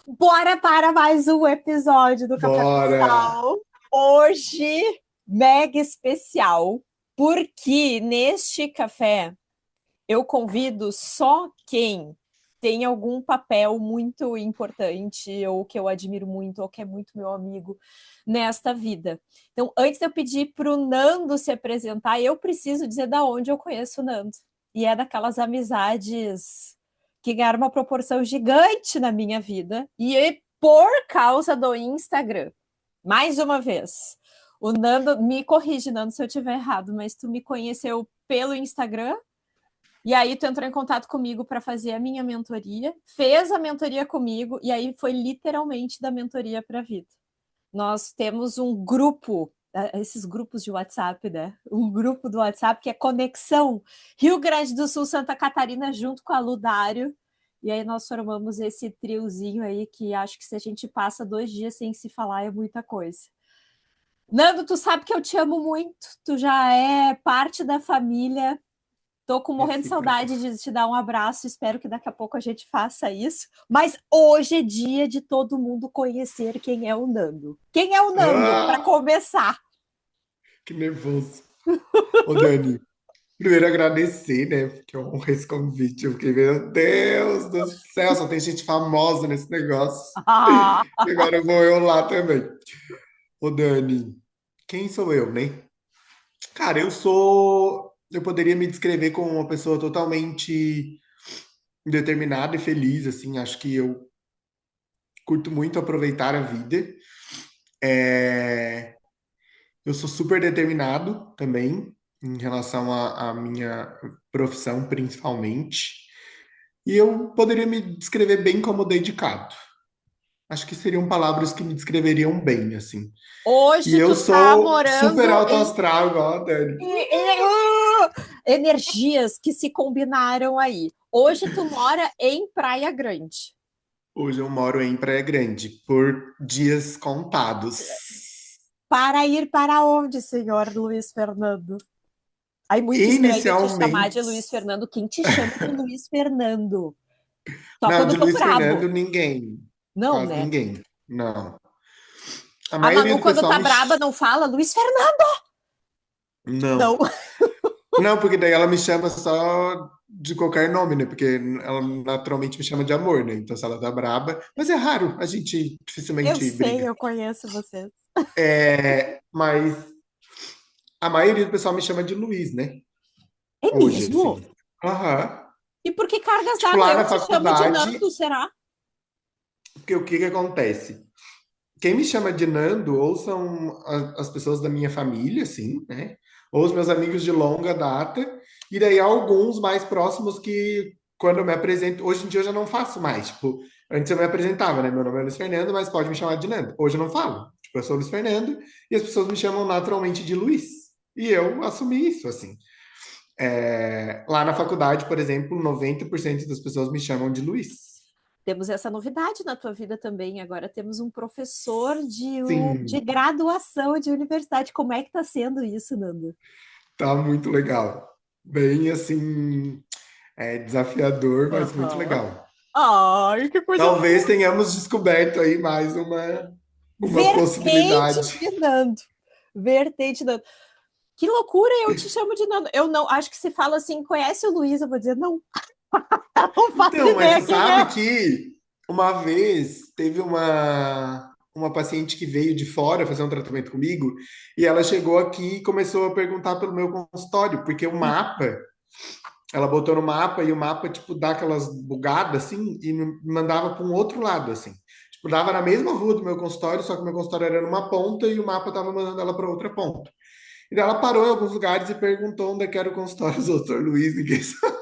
Bora para mais um episódio do Café com Bora! Sal. Hoje, mega especial, porque neste café eu convido só quem tem algum papel muito importante, ou que eu admiro muito, ou que é muito meu amigo nesta vida. Então, antes de eu pedir para o Nando se apresentar, eu preciso dizer da onde eu conheço o Nando. E é daquelas amizades que ganharam uma proporção gigante na minha vida. E por causa do Instagram. Mais uma vez. O Nando, me corrige, Nando, se eu estiver errado, mas tu me conheceu pelo Instagram e aí tu entrou em contato comigo para fazer a minha mentoria, fez a mentoria comigo e aí foi literalmente da mentoria para a vida. Nós temos um grupo, esses grupos de WhatsApp, né? Um grupo do WhatsApp que é Conexão Rio Grande do Sul, Santa Catarina, junto com a Ludário. E aí nós formamos esse triozinho aí que acho que se a gente passa 2 dias sem se falar é muita coisa. Nando, tu sabe que eu te amo muito, tu já é parte da família. Tô com morrendo de Recíproco. saudade de te dar um abraço. Espero que daqui a pouco a gente faça isso. Mas hoje é dia de todo mundo conhecer quem é o Nando. Quem é o Nando, para Ah, começar? que nervoso. Ô, Dani, primeiro agradecer, né? Porque eu honrei esse convite. Eu fiquei, meu Deus do céu, só tem gente famosa nesse negócio. E agora vou eu lá também. Ô, Dani, quem sou eu, né? Cara, eu sou. Eu poderia me descrever como uma pessoa totalmente determinada e feliz, assim. Acho que eu curto muito aproveitar a vida. É, Eu sou super determinado também em relação à minha profissão, principalmente. E eu poderia me descrever bem como dedicado. Acho que seriam palavras que me descreveriam bem, assim. E Hoje eu tu tá sou super morando alto em astral, igual a Dani. energias que se combinaram aí. Hoje tu mora em Praia Grande. Hoje eu moro em Praia Grande, por dias contados. Para ir para onde, senhor Luiz Fernando? Aí muito estranho te chamar de Inicialmente, Luiz Fernando. Quem te chama de Luiz Fernando? Só não, quando de eu tô Luiz brabo. Fernando, ninguém. Não, Quase né? ninguém. Não. A A maioria Manu, do quando pessoal tá me. braba, não fala Luiz Fernando. Não. Não. Não, porque daí ela me chama só de qualquer nome, né? Porque ela naturalmente me chama de amor, né? Então, se ela tá braba. Mas é raro, a gente Eu dificilmente sei, briga. eu conheço vocês. Mas a maioria do pessoal me chama de Luiz, né? É Hoje, mesmo? assim. Aham. E por que cargas Tipo, d'água? lá Eu na te chamo de faculdade, Nando, será? porque o que que acontece? Quem me chama de Nando, ou são as pessoas da minha família, assim, né? Ou os meus amigos de longa data, e daí alguns mais próximos que, quando eu me apresento, hoje em dia eu já não faço mais. Tipo, antes eu me apresentava, né? Meu nome é Luiz Fernando, mas pode me chamar de Nando. Hoje eu não falo. Tipo, eu sou Luiz Fernando, e as pessoas me chamam naturalmente de Luiz. E eu assumi isso, assim. Lá na faculdade, por exemplo, 90% das pessoas me chamam de Luiz. Temos essa novidade na tua vida também. Agora temos um professor de Sim, graduação de universidade. Como é que tá sendo isso, Nando? tá muito legal. Bem assim, desafiador, mas muito Aham. legal. Ai, que coisa Talvez boa. tenhamos descoberto aí mais uma Vertente possibilidade. de Nando. Vertente de Nando. Que loucura, eu te chamo de Nando. Eu não, acho que se fala assim, conhece o Luiz, eu vou dizer, não, não faço Então, mas ideia você quem sabe é. que uma vez teve uma paciente que veio de fora fazer um tratamento comigo e ela chegou aqui e começou a perguntar pelo meu consultório, porque o mapa, ela botou no mapa e o mapa, tipo, dá aquelas bugadas assim e me mandava para um outro lado, assim. Tipo, dava na mesma rua do meu consultório, só que o meu consultório era numa ponta e o mapa tava mandando ela para outra ponta. E daí ela parou em alguns lugares e perguntou onde é que era o consultório do Dr. Luiz, ninguém sabe.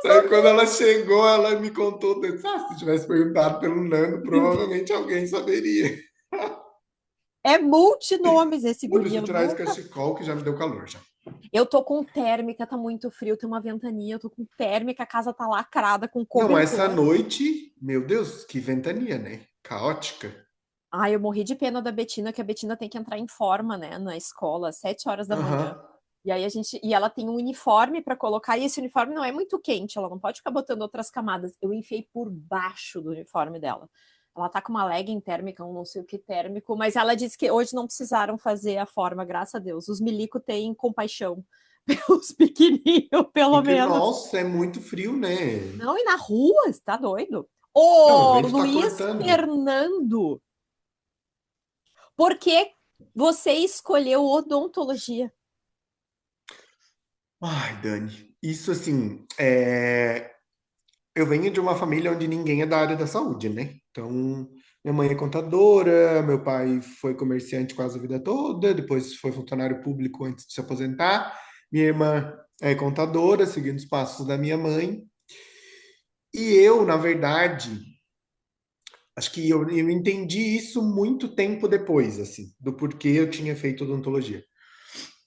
Daí quando ela chegou, ela me contou, se tivesse perguntado pelo Nando, provavelmente alguém saberia. É multinomes esse Pô, guri, deixa eu eu tirar esse nunca. cachecol que já me deu calor já. Eu tô com térmica, tá muito frio, tem uma ventania, eu tô com térmica, a casa tá lacrada com Não, essa cobertor. noite, meu Deus, que ventania, né? Caótica. Ai, eu morri de pena da Betina, que a Betina tem que entrar em forma, né, na escola, às 7 horas da manhã. Aham. E aí e ela tem um uniforme para colocar, e esse uniforme não é muito quente, ela não pode ficar botando outras camadas. Eu enfiei por baixo do uniforme dela. Ela tá com uma legging térmica, um não sei o que térmico, mas ela disse que hoje não precisaram fazer a forma, graças a Deus. Os milico têm compaixão pelos pequenininhos, pelo Porque, menos. nossa, é muito frio, né? Não, e na rua, você tá doido? Não, o Ô, vento tá Luiz cortando. Fernando, por que você escolheu odontologia? Ai, Dani, isso assim, eu venho de uma família onde ninguém é da área da saúde, né? Então, minha mãe é contadora, meu pai foi comerciante quase a vida toda, depois foi funcionário público antes de se aposentar. Minha irmã é contadora, seguindo os passos da minha mãe. E eu, na verdade, acho que eu entendi isso muito tempo depois, assim, do porquê eu tinha feito odontologia.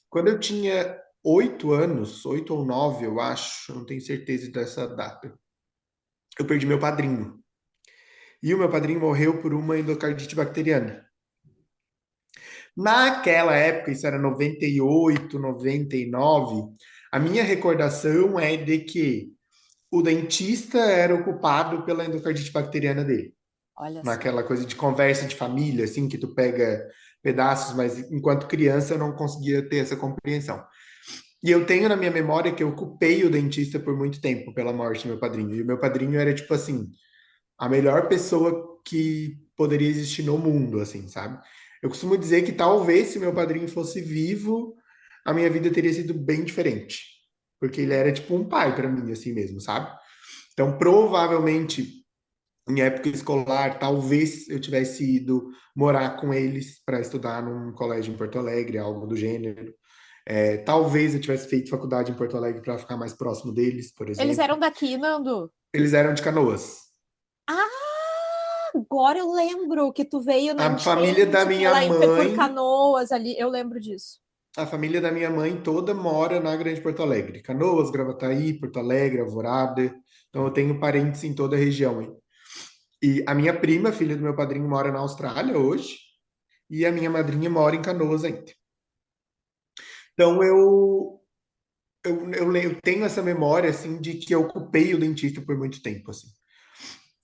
Quando eu tinha 8 anos, 8 ou 9, eu acho, não tenho certeza dessa data, eu perdi meu padrinho. E o meu padrinho morreu por uma endocardite bacteriana. Naquela época, isso era 98, 99, a minha recordação é de que o dentista era ocupado pela endocardite bacteriana dele. Olha só. Naquela coisa de conversa de família, assim, que tu pega pedaços, mas enquanto criança eu não conseguia ter essa compreensão. E eu tenho na minha memória que eu ocupei o dentista por muito tempo pela morte do meu padrinho. E o meu padrinho era, tipo assim, a melhor pessoa que poderia existir no mundo, assim, sabe? Eu costumo dizer que talvez se meu padrinho fosse vivo, a minha vida teria sido bem diferente. Porque ele era tipo um pai para mim, assim mesmo, sabe? Então, provavelmente, em época escolar, talvez eu tivesse ido morar com eles para estudar num colégio em Porto Alegre, algo do gênero. Talvez eu tivesse feito faculdade em Porto Alegre para ficar mais próximo deles, por Eles exemplo. eram daqui, Nando? Eles eram de Canoas. Ah, agora eu lembro que tu veio na A família da enchente minha por mãe, Canoas ali. Eu lembro disso. a família da minha mãe toda mora na Grande Porto Alegre. Canoas, Gravataí, Porto Alegre, Alvorada. Então eu tenho parentes em toda a região aí. E a minha prima, filha do meu padrinho, mora na Austrália hoje. E a minha madrinha mora em Canoas ainda. Então eu tenho essa memória assim de que eu ocupei o dentista por muito tempo assim.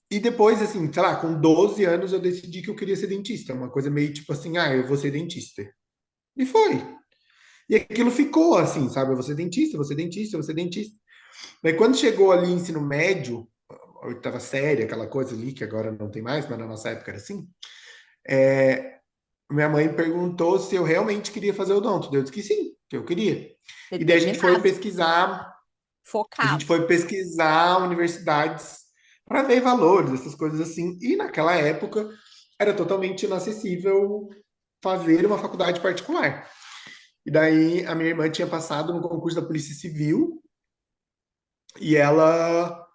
E depois assim, sei lá, com 12 anos eu decidi que eu queria ser dentista, uma coisa meio tipo assim, eu vou ser dentista. E foi. E aquilo ficou assim, sabe? Eu vou ser dentista, vou ser dentista, vou ser dentista. Mas quando chegou ali ensino médio, a oitava série, aquela coisa ali que agora não tem mais, mas na nossa época era assim, minha mãe perguntou se eu realmente queria fazer odonto. Eu disse que sim, que eu queria. E daí Determinado, a gente focado. foi pesquisar universidades para ver valores, essas coisas assim. E naquela época era totalmente inacessível fazer uma faculdade particular. E daí a minha irmã tinha passado no concurso da Polícia Civil e ela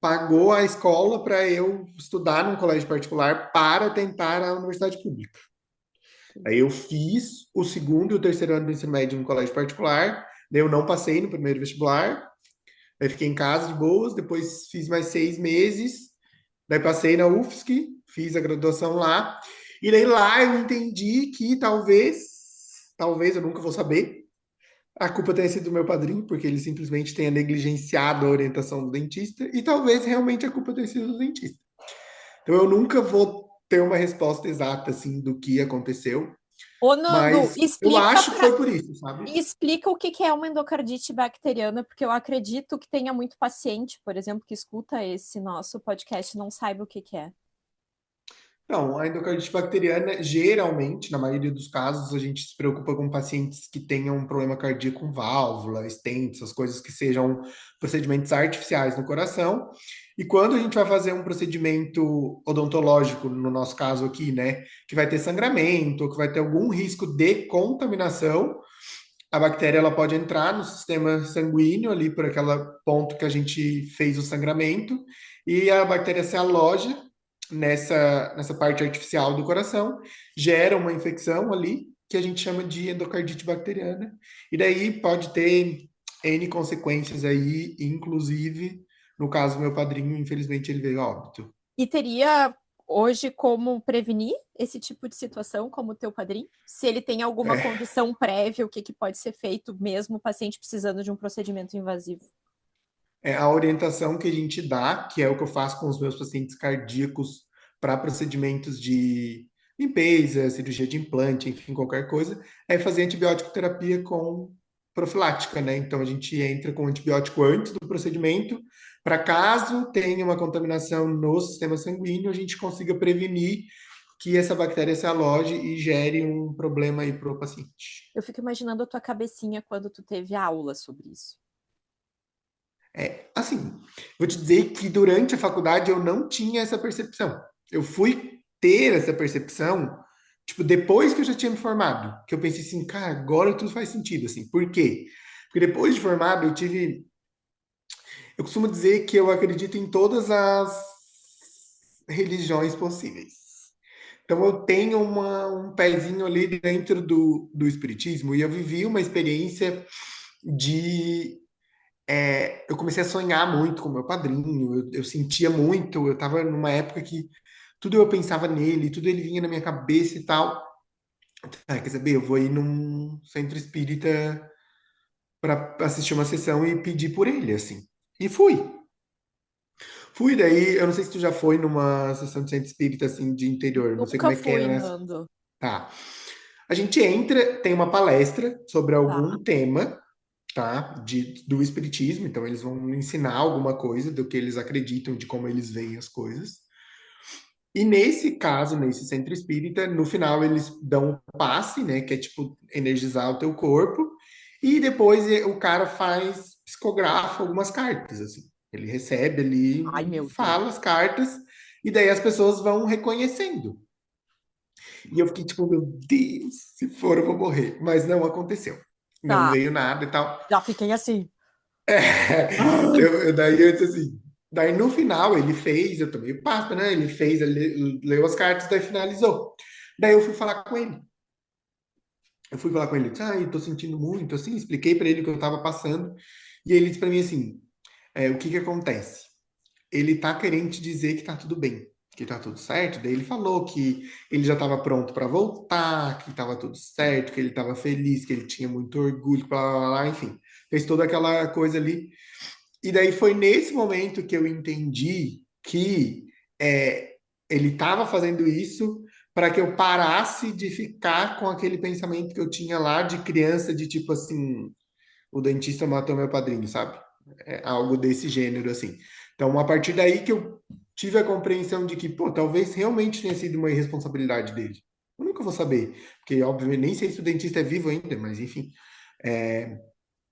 pagou a escola para eu estudar num colégio particular para tentar a universidade pública. Aí eu fiz o segundo e o terceiro ano do ensino médio no colégio particular, daí eu não passei no primeiro vestibular, aí fiquei em casa de boas, depois fiz mais 6 meses, daí passei na UFSC, fiz a graduação lá, e daí lá eu entendi que talvez eu nunca vou saber, a culpa tenha sido do meu padrinho, porque ele simplesmente tenha negligenciado a orientação do dentista, e talvez realmente a culpa tenha sido do dentista. Então eu nunca vou ter uma resposta exata assim do que aconteceu, Ô, Nando, mas eu acho que foi por isso, sabe? explica o que que é uma endocardite bacteriana, porque eu acredito que tenha muito paciente, por exemplo, que escuta esse nosso podcast e não saiba o que que é. Então, a endocardite bacteriana, geralmente, na maioria dos casos, a gente se preocupa com pacientes que tenham um problema cardíaco com válvula, stents, as coisas que sejam procedimentos artificiais no coração. E quando a gente vai fazer um procedimento odontológico, no nosso caso aqui, né, que vai ter sangramento, ou que vai ter algum risco de contaminação, a bactéria ela pode entrar no sistema sanguíneo ali por aquele ponto que a gente fez o sangramento e a bactéria se aloja nessa parte artificial do coração, gera uma infecção ali que a gente chama de endocardite bacteriana e daí pode ter N consequências aí, inclusive no caso do meu padrinho, infelizmente ele veio a óbito. E teria. hoje como prevenir esse tipo de situação como teu padrinho? Se ele tem alguma É, condição prévia, o que que pode ser feito mesmo o paciente precisando de um procedimento invasivo? é a orientação que a gente dá, que é o que eu faço com os meus pacientes cardíacos para procedimentos de limpeza, cirurgia de implante, enfim, qualquer coisa, é fazer antibiótico terapia com profilática, né? Então a gente entra com antibiótico antes do procedimento, para caso tenha uma contaminação no sistema sanguíneo, a gente consiga prevenir que essa bactéria se aloje e gere um problema aí para o paciente. Eu fico imaginando a tua cabecinha quando tu teve aula sobre isso. Assim, vou te dizer que durante a faculdade eu não tinha essa percepção. Eu fui ter essa percepção, tipo, depois que eu já tinha me formado, que eu pensei assim, cara, agora tudo faz sentido, assim. Por quê? Porque depois de formado eu costumo dizer que eu acredito em todas as religiões possíveis. Então eu tenho um pezinho ali dentro do espiritismo e eu vivi uma experiência de eu comecei a sonhar muito com meu padrinho, eu sentia muito, eu estava numa época que tudo eu pensava nele, tudo ele vinha na minha cabeça e tal. Ah, quer saber, eu vou ir num centro espírita para assistir uma sessão e pedir por ele, assim. E fui. Fui daí, eu não sei se tu já foi numa sessão de centro espírita, assim, de interior, não sei como Nunca é que é, fui, né? Nando. Tá. A gente entra, tem uma palestra sobre Tá. algum tema, tá? Do espiritismo, então eles vão ensinar alguma coisa do que eles acreditam, de como eles veem as coisas. E nesse caso, nesse centro espírita, no final eles dão um passe, né, que é tipo energizar o teu corpo, e depois o cara faz, psicografa algumas cartas, assim. Ele recebe ali Ai, e meu fala Deus. as cartas, e daí as pessoas vão reconhecendo. E eu fiquei tipo, meu Deus, se for eu vou morrer. Mas não aconteceu. Não Tá. veio nada e tal. Já fiquei assim. Daí eu disse assim. Daí no final ele fez, eu tomei o passo, né? Ele fez, ele leu as cartas, daí finalizou. Daí eu fui falar com ele. Eu fui falar com ele, disse, ah, eu tô sentindo muito, assim, expliquei para ele o que eu tava passando. E ele disse para mim assim, o que que acontece? Ele tá querendo te dizer que tá tudo bem, que tá tudo certo. Daí ele falou que ele já estava pronto para voltar, que estava tudo certo, que ele estava feliz, que ele tinha muito orgulho, blá, blá, blá, enfim. Fez toda aquela coisa ali. E daí foi nesse momento que eu entendi que é, ele estava fazendo isso para que eu parasse de ficar com aquele pensamento que eu tinha lá de criança, de tipo assim, o dentista matou meu padrinho, sabe? É algo desse gênero, assim. Então, a partir daí que eu tive a compreensão de que, pô, talvez realmente tenha sido uma irresponsabilidade dele. Eu nunca vou saber, porque, obviamente, nem sei se o dentista é vivo ainda, mas enfim. É,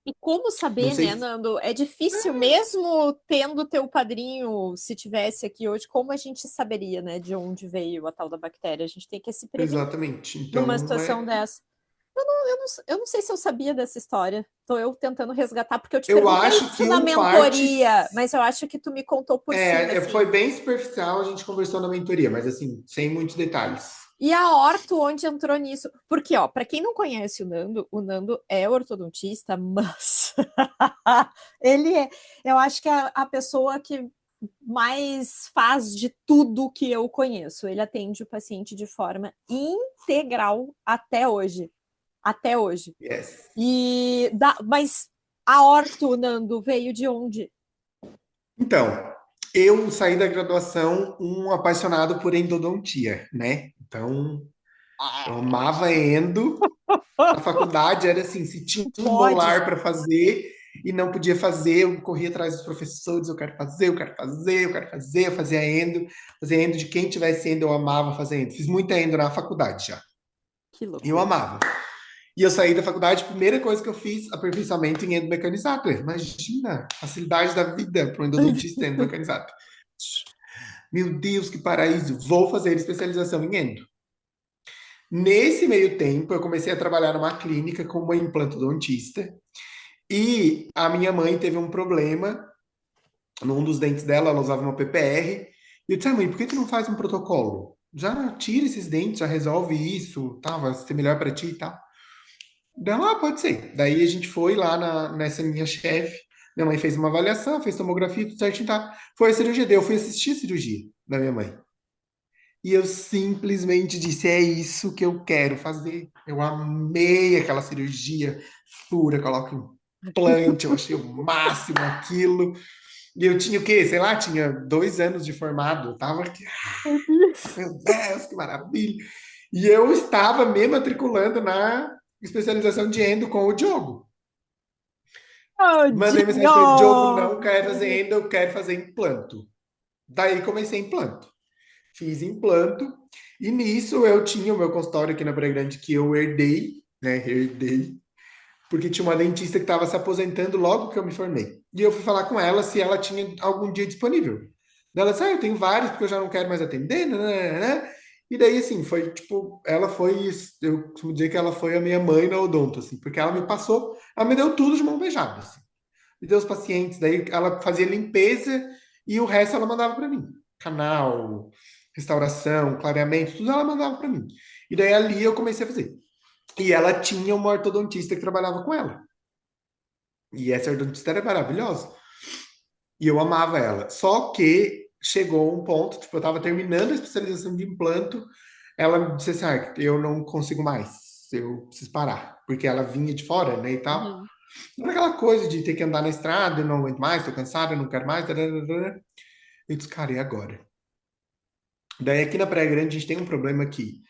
E como não saber, sei né, se. Nando? É difícil, mesmo tendo teu padrinho, se tivesse aqui hoje, como a gente saberia, né, de onde veio a tal da bactéria? A gente tem que se prevenir Exatamente. numa Então, situação dessa. Eu não sei se eu sabia dessa história. Tô eu tentando resgatar, porque eu te eu perguntei acho isso que na um parte. mentoria, mas eu acho que tu me contou por cima, Foi assim. bem superficial, a gente conversou na mentoria, mas assim, sem muitos detalhes. E a Orto, onde entrou nisso? Porque, ó, para quem não conhece o Nando é ortodontista, mas ele é, eu acho que é a pessoa que mais faz de tudo que eu conheço. Ele atende o paciente de forma integral até hoje. Até hoje. Yes. Mas a Orto, Nando, veio de onde? Então, eu saí da graduação um apaixonado por endodontia, né? Então, eu amava endo. Na faculdade era assim, se tinha um Pode. molar para fazer e não podia fazer, eu corria atrás dos professores, eu quero fazer, eu quero fazer, eu quero fazer, eu fazia endo de quem tivesse endo, eu amava fazer endo. Fiz muita endo na faculdade já. Que E eu loucura. amava. E eu saí da faculdade, a primeira coisa que eu fiz, aperfeiçoamento em endomecanizado. Imagina, facilidade da vida para um endodontista endomecanizado. Meu Deus, que paraíso! Vou fazer especialização em endo. Nesse meio tempo, eu comecei a trabalhar numa clínica como uma implantodontista e a minha mãe teve um problema num dos dentes dela, ela usava uma PPR. E eu disse, mãe, por que tu não faz um protocolo? Já tira esses dentes, já resolve isso, tá? Vai ser melhor para ti e tal. Dela, pode ser. Daí a gente foi lá nessa minha chefe, minha mãe fez uma avaliação, fez tomografia, tudo certinho, tá? Foi a cirurgia, daí eu fui assistir a cirurgia da minha mãe. E eu simplesmente disse: é isso que eu quero fazer. Eu amei aquela cirurgia, fura, coloca implante, eu achei o máximo aquilo. E eu tinha o quê? Sei lá, tinha 2 anos de formado. Eu tava aqui, Meu Deus. meu Deus, que maravilha. E eu estava me matriculando na especialização de endo com o Diogo. Mandei mensagem para ele: Diogo, não quero fazer Tadinho! endo, eu quero fazer implanto. Daí comecei implanto. Fiz implanto. E nisso eu tinha o meu consultório aqui na Praia Grande que eu herdei, né? Herdei, porque tinha uma dentista que estava se aposentando logo que eu me formei. E eu fui falar com ela se ela tinha algum dia disponível. Daí ela disse: eu tenho vários, porque eu já não quero mais atender, né? E daí, assim, foi tipo, ela foi, eu costumo dizer que ela foi a minha mãe na odonto, assim, porque ela me Uhum. passou, ela me deu tudo de mão beijada, assim. Me deu os pacientes, daí ela fazia limpeza e o resto ela mandava para mim. Canal, restauração, clareamento, tudo ela mandava para mim. E daí ali eu comecei a fazer. E ela tinha uma ortodontista que trabalhava com ela. E essa ortodontista era maravilhosa. E eu amava ela. Só que chegou um ponto, tipo, eu tava terminando a especialização de implanto, ela disse assim: ah, eu não consigo mais, eu preciso parar. Porque ela vinha de fora, né, e tal. Uhum. Era aquela coisa de ter que andar na estrada, eu não aguento mais, tô cansado, eu não quero mais. Tararara. Eu disse: cara, e agora? Daí aqui na Praia Grande a gente tem um problema que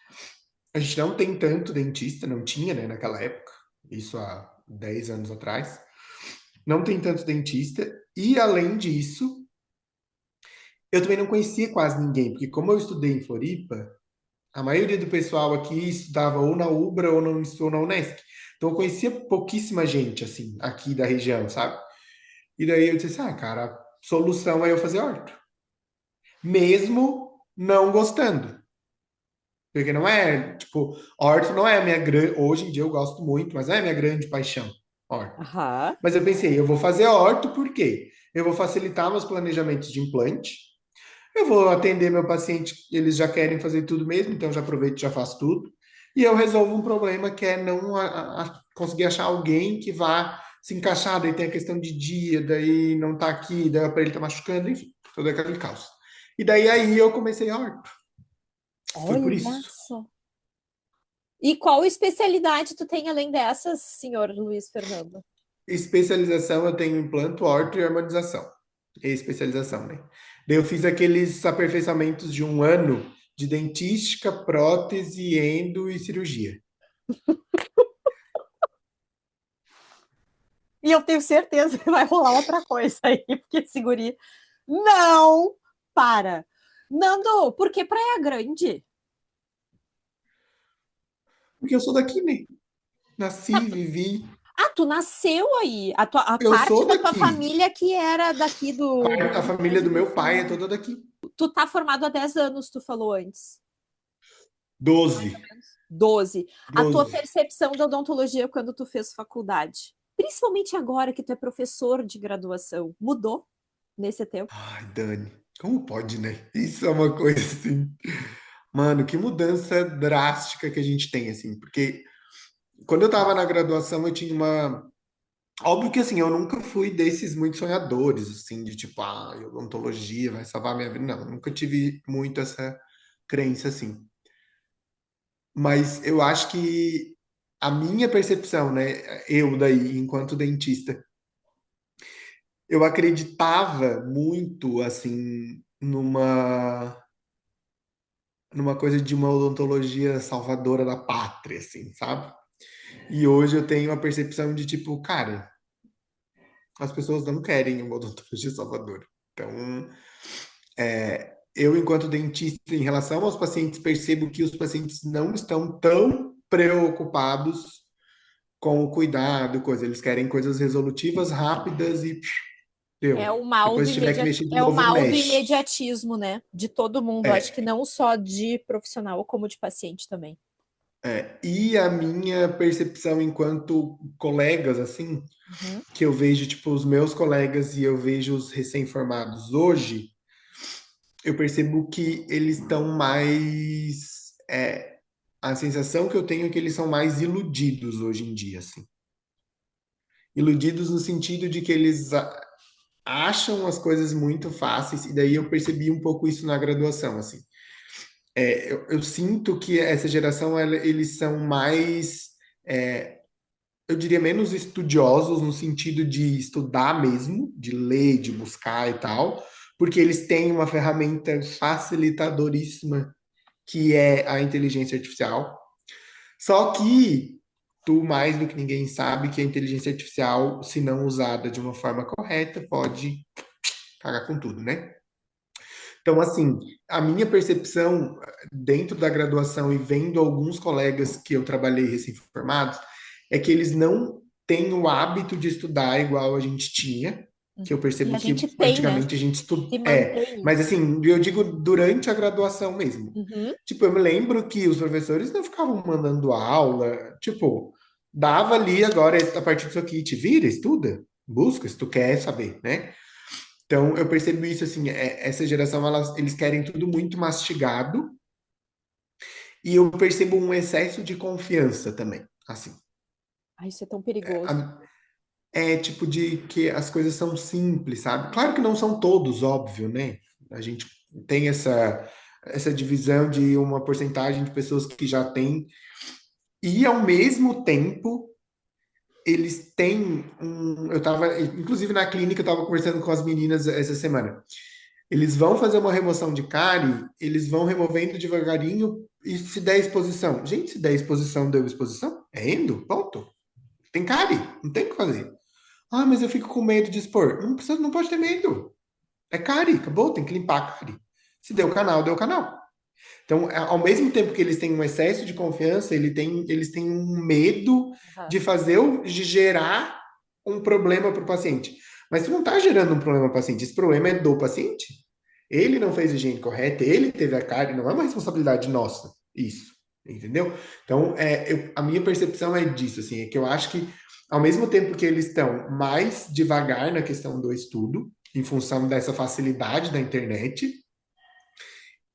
a gente não tem tanto dentista, não tinha, né, naquela época, isso há 10 anos atrás. Não tem tanto dentista. E além disso, eu também não conhecia quase ninguém, porque como eu estudei em Floripa, a maioria do pessoal aqui estudava ou na Ubra ou na Unesc. Então eu conhecia pouquíssima gente, assim, aqui da região, sabe? E daí eu disse: ah, cara, a solução é eu fazer horto. Mesmo não gostando. Porque não é, tipo, horto não é a minha grande. Hoje em dia eu gosto muito, mas não é a minha grande paixão, horto. Aham. Mas eu pensei: eu vou fazer horto por quê? Eu vou facilitar meus planejamentos de implante. Eu vou atender meu paciente, eles já querem fazer tudo mesmo, então eu já aproveito e já faço tudo. E eu resolvo um problema que é não conseguir achar alguém que vá se encaixar, daí tem a questão de dia, daí não tá aqui, daí para ele tá machucando, enfim, todo aquele caos. E daí aí eu comecei a horto. Foi por Olha isso. só. E qual especialidade tu tem além dessas, senhor Luiz Fernando? Especialização eu tenho implanto, horto e harmonização. É especialização, né? Daí eu fiz aqueles aperfeiçoamentos de 1 ano de dentística, prótese, endo e cirurgia. E eu tenho certeza que vai rolar outra coisa aí, porque esse guri não para. Nando, por que Praia Grande? Porque eu sou daqui, né? Nasci, vivi. Ah, tu nasceu aí. A Eu parte sou da tua daqui. família que era daqui do A Rio família Grande do do meu pai é Sul. toda daqui. Tu tá formado há 10 anos, tu falou antes. Mais 12. ou menos. 12. A tua 12. percepção da odontologia quando tu fez faculdade, principalmente agora que tu é professor de graduação, mudou nesse tempo? Ai, Dani, como pode, né? Isso é uma coisa assim. Mano, que mudança drástica que a gente tem, assim. Porque quando eu tava na graduação, eu tinha uma. Óbvio que, assim, eu nunca fui desses muito sonhadores, assim, de tipo, ah, odontologia vai salvar minha vida. Não, eu nunca tive muito essa crença, assim. Mas eu acho que a minha percepção, né, eu daí, enquanto dentista, eu acreditava muito, assim, numa coisa de uma odontologia salvadora da pátria, assim, sabe? E hoje eu tenho a percepção de, tipo, cara, as pessoas não querem uma odontologia salvadora. Então, eu, enquanto dentista, em relação aos pacientes, percebo que os pacientes não estão tão preocupados com o cuidado, coisa. Eles querem coisas resolutivas, rápidas e É deu. o mal do Depois, se tiver que mexer de é o novo, mal do mexe. imediatismo, né? De todo mundo. Acho que É, não só de profissional, como de paciente também. e a minha percepção enquanto colegas, assim, Uhum. que eu vejo, tipo, os meus colegas e eu vejo os recém-formados hoje, eu percebo que eles estão mais. A sensação que eu tenho é que eles são mais iludidos hoje em dia, assim. Iludidos no sentido de que eles acham as coisas muito fáceis, e daí eu percebi um pouco isso na graduação, assim. Eu sinto que essa geração, eles são mais, eu diria, menos estudiosos no sentido de estudar mesmo, de ler, de buscar e tal, porque eles têm uma ferramenta facilitadoríssima que é a inteligência artificial. Só que tu, mais do que ninguém, sabe que a inteligência artificial, se não usada de uma forma correta, pode cagar com tudo, né? Então, assim, a minha percepção dentro da graduação e vendo alguns colegas que eu trabalhei recém-formados, é que eles não têm o hábito de estudar igual a gente tinha, que eu E percebo a gente que tem, né? antigamente a gente estudava. Se mantém Mas isso. assim, eu digo durante a graduação mesmo. Uhum. Tipo, eu me lembro que os professores não ficavam mandando aula, tipo, dava ali agora, a partir disso aqui, te vira, estuda, busca, se tu quer saber, né? Então, eu percebo isso, assim, essa geração, eles querem tudo muito mastigado, e eu percebo um excesso de confiança também, assim. Ai, isso é tão perigoso. É tipo de que as coisas são simples, sabe? Claro que não são todos, óbvio, né? A gente tem essa divisão de uma porcentagem de pessoas que já têm, e ao mesmo tempo, eles têm um. Eu tava, inclusive na clínica, eu tava conversando com as meninas essa semana. Eles vão fazer uma remoção de cárie, eles vão removendo devagarinho e se der exposição. Gente, se der exposição, deu exposição? É endo, ponto. Tem cárie, não tem o que fazer. Ah, mas eu fico com medo de expor. Não precisa, não pode ter medo. É cárie, acabou, tem que limpar a cárie. Se deu canal, deu canal. Então, ao mesmo tempo que eles têm um excesso de confiança, eles têm um medo Aham. de fazer, de gerar um problema para o paciente. Mas tu não está gerando um problema para o paciente, esse problema é do paciente. Ele não fez a higiene correta, ele teve a cárie, não é uma responsabilidade nossa, isso, entendeu? Então, a minha percepção é disso, assim, é que eu acho que, ao mesmo tempo que eles estão mais devagar na questão do estudo, em função dessa facilidade da internet,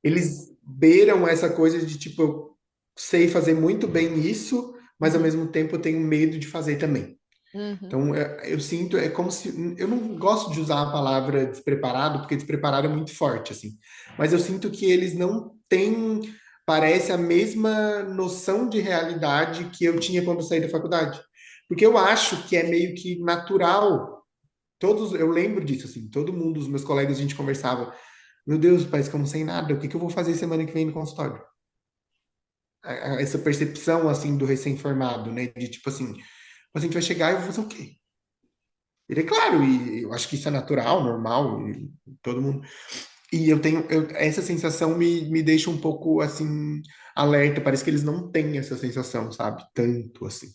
eles beiram essa coisa de tipo, eu sei fazer muito bem isso, mas ao Uhum. mesmo tempo eu tenho medo de fazer também. Uhum. Então, eu sinto, é como se. Eu não gosto de usar a palavra despreparado, porque despreparado é muito forte, assim. Mas eu sinto que eles não têm, parece, a mesma noção de realidade que eu tinha quando saí da faculdade. Porque eu acho que é meio que natural. Todos, eu lembro disso, assim, todo mundo, os meus colegas, a gente conversava. Meu Deus, parece que eu não sei nada. O que que eu vou fazer semana que vem no consultório? Essa percepção, assim, do recém-formado, né? De tipo assim, o paciente vai chegar e eu vou fazer o quê? Ele é claro, e eu acho que isso é natural, normal, e todo mundo. E essa sensação me deixa um pouco, assim, alerta. Parece que eles não têm essa sensação, sabe? Tanto assim.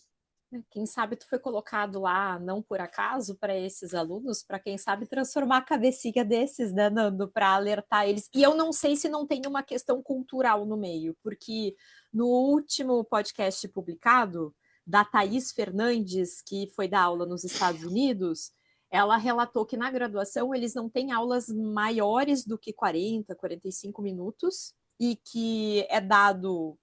Quem sabe tu foi colocado lá não por acaso para esses alunos, para quem sabe transformar a cabecinha desses, né, Nando, para alertar eles. E eu não sei se não tem uma questão cultural no meio, porque no último podcast publicado, da Thaís Fernandes, que foi dar aula nos Estados Unidos, ela relatou que na graduação eles não têm aulas maiores do que 40, 45 minutos, e que é dado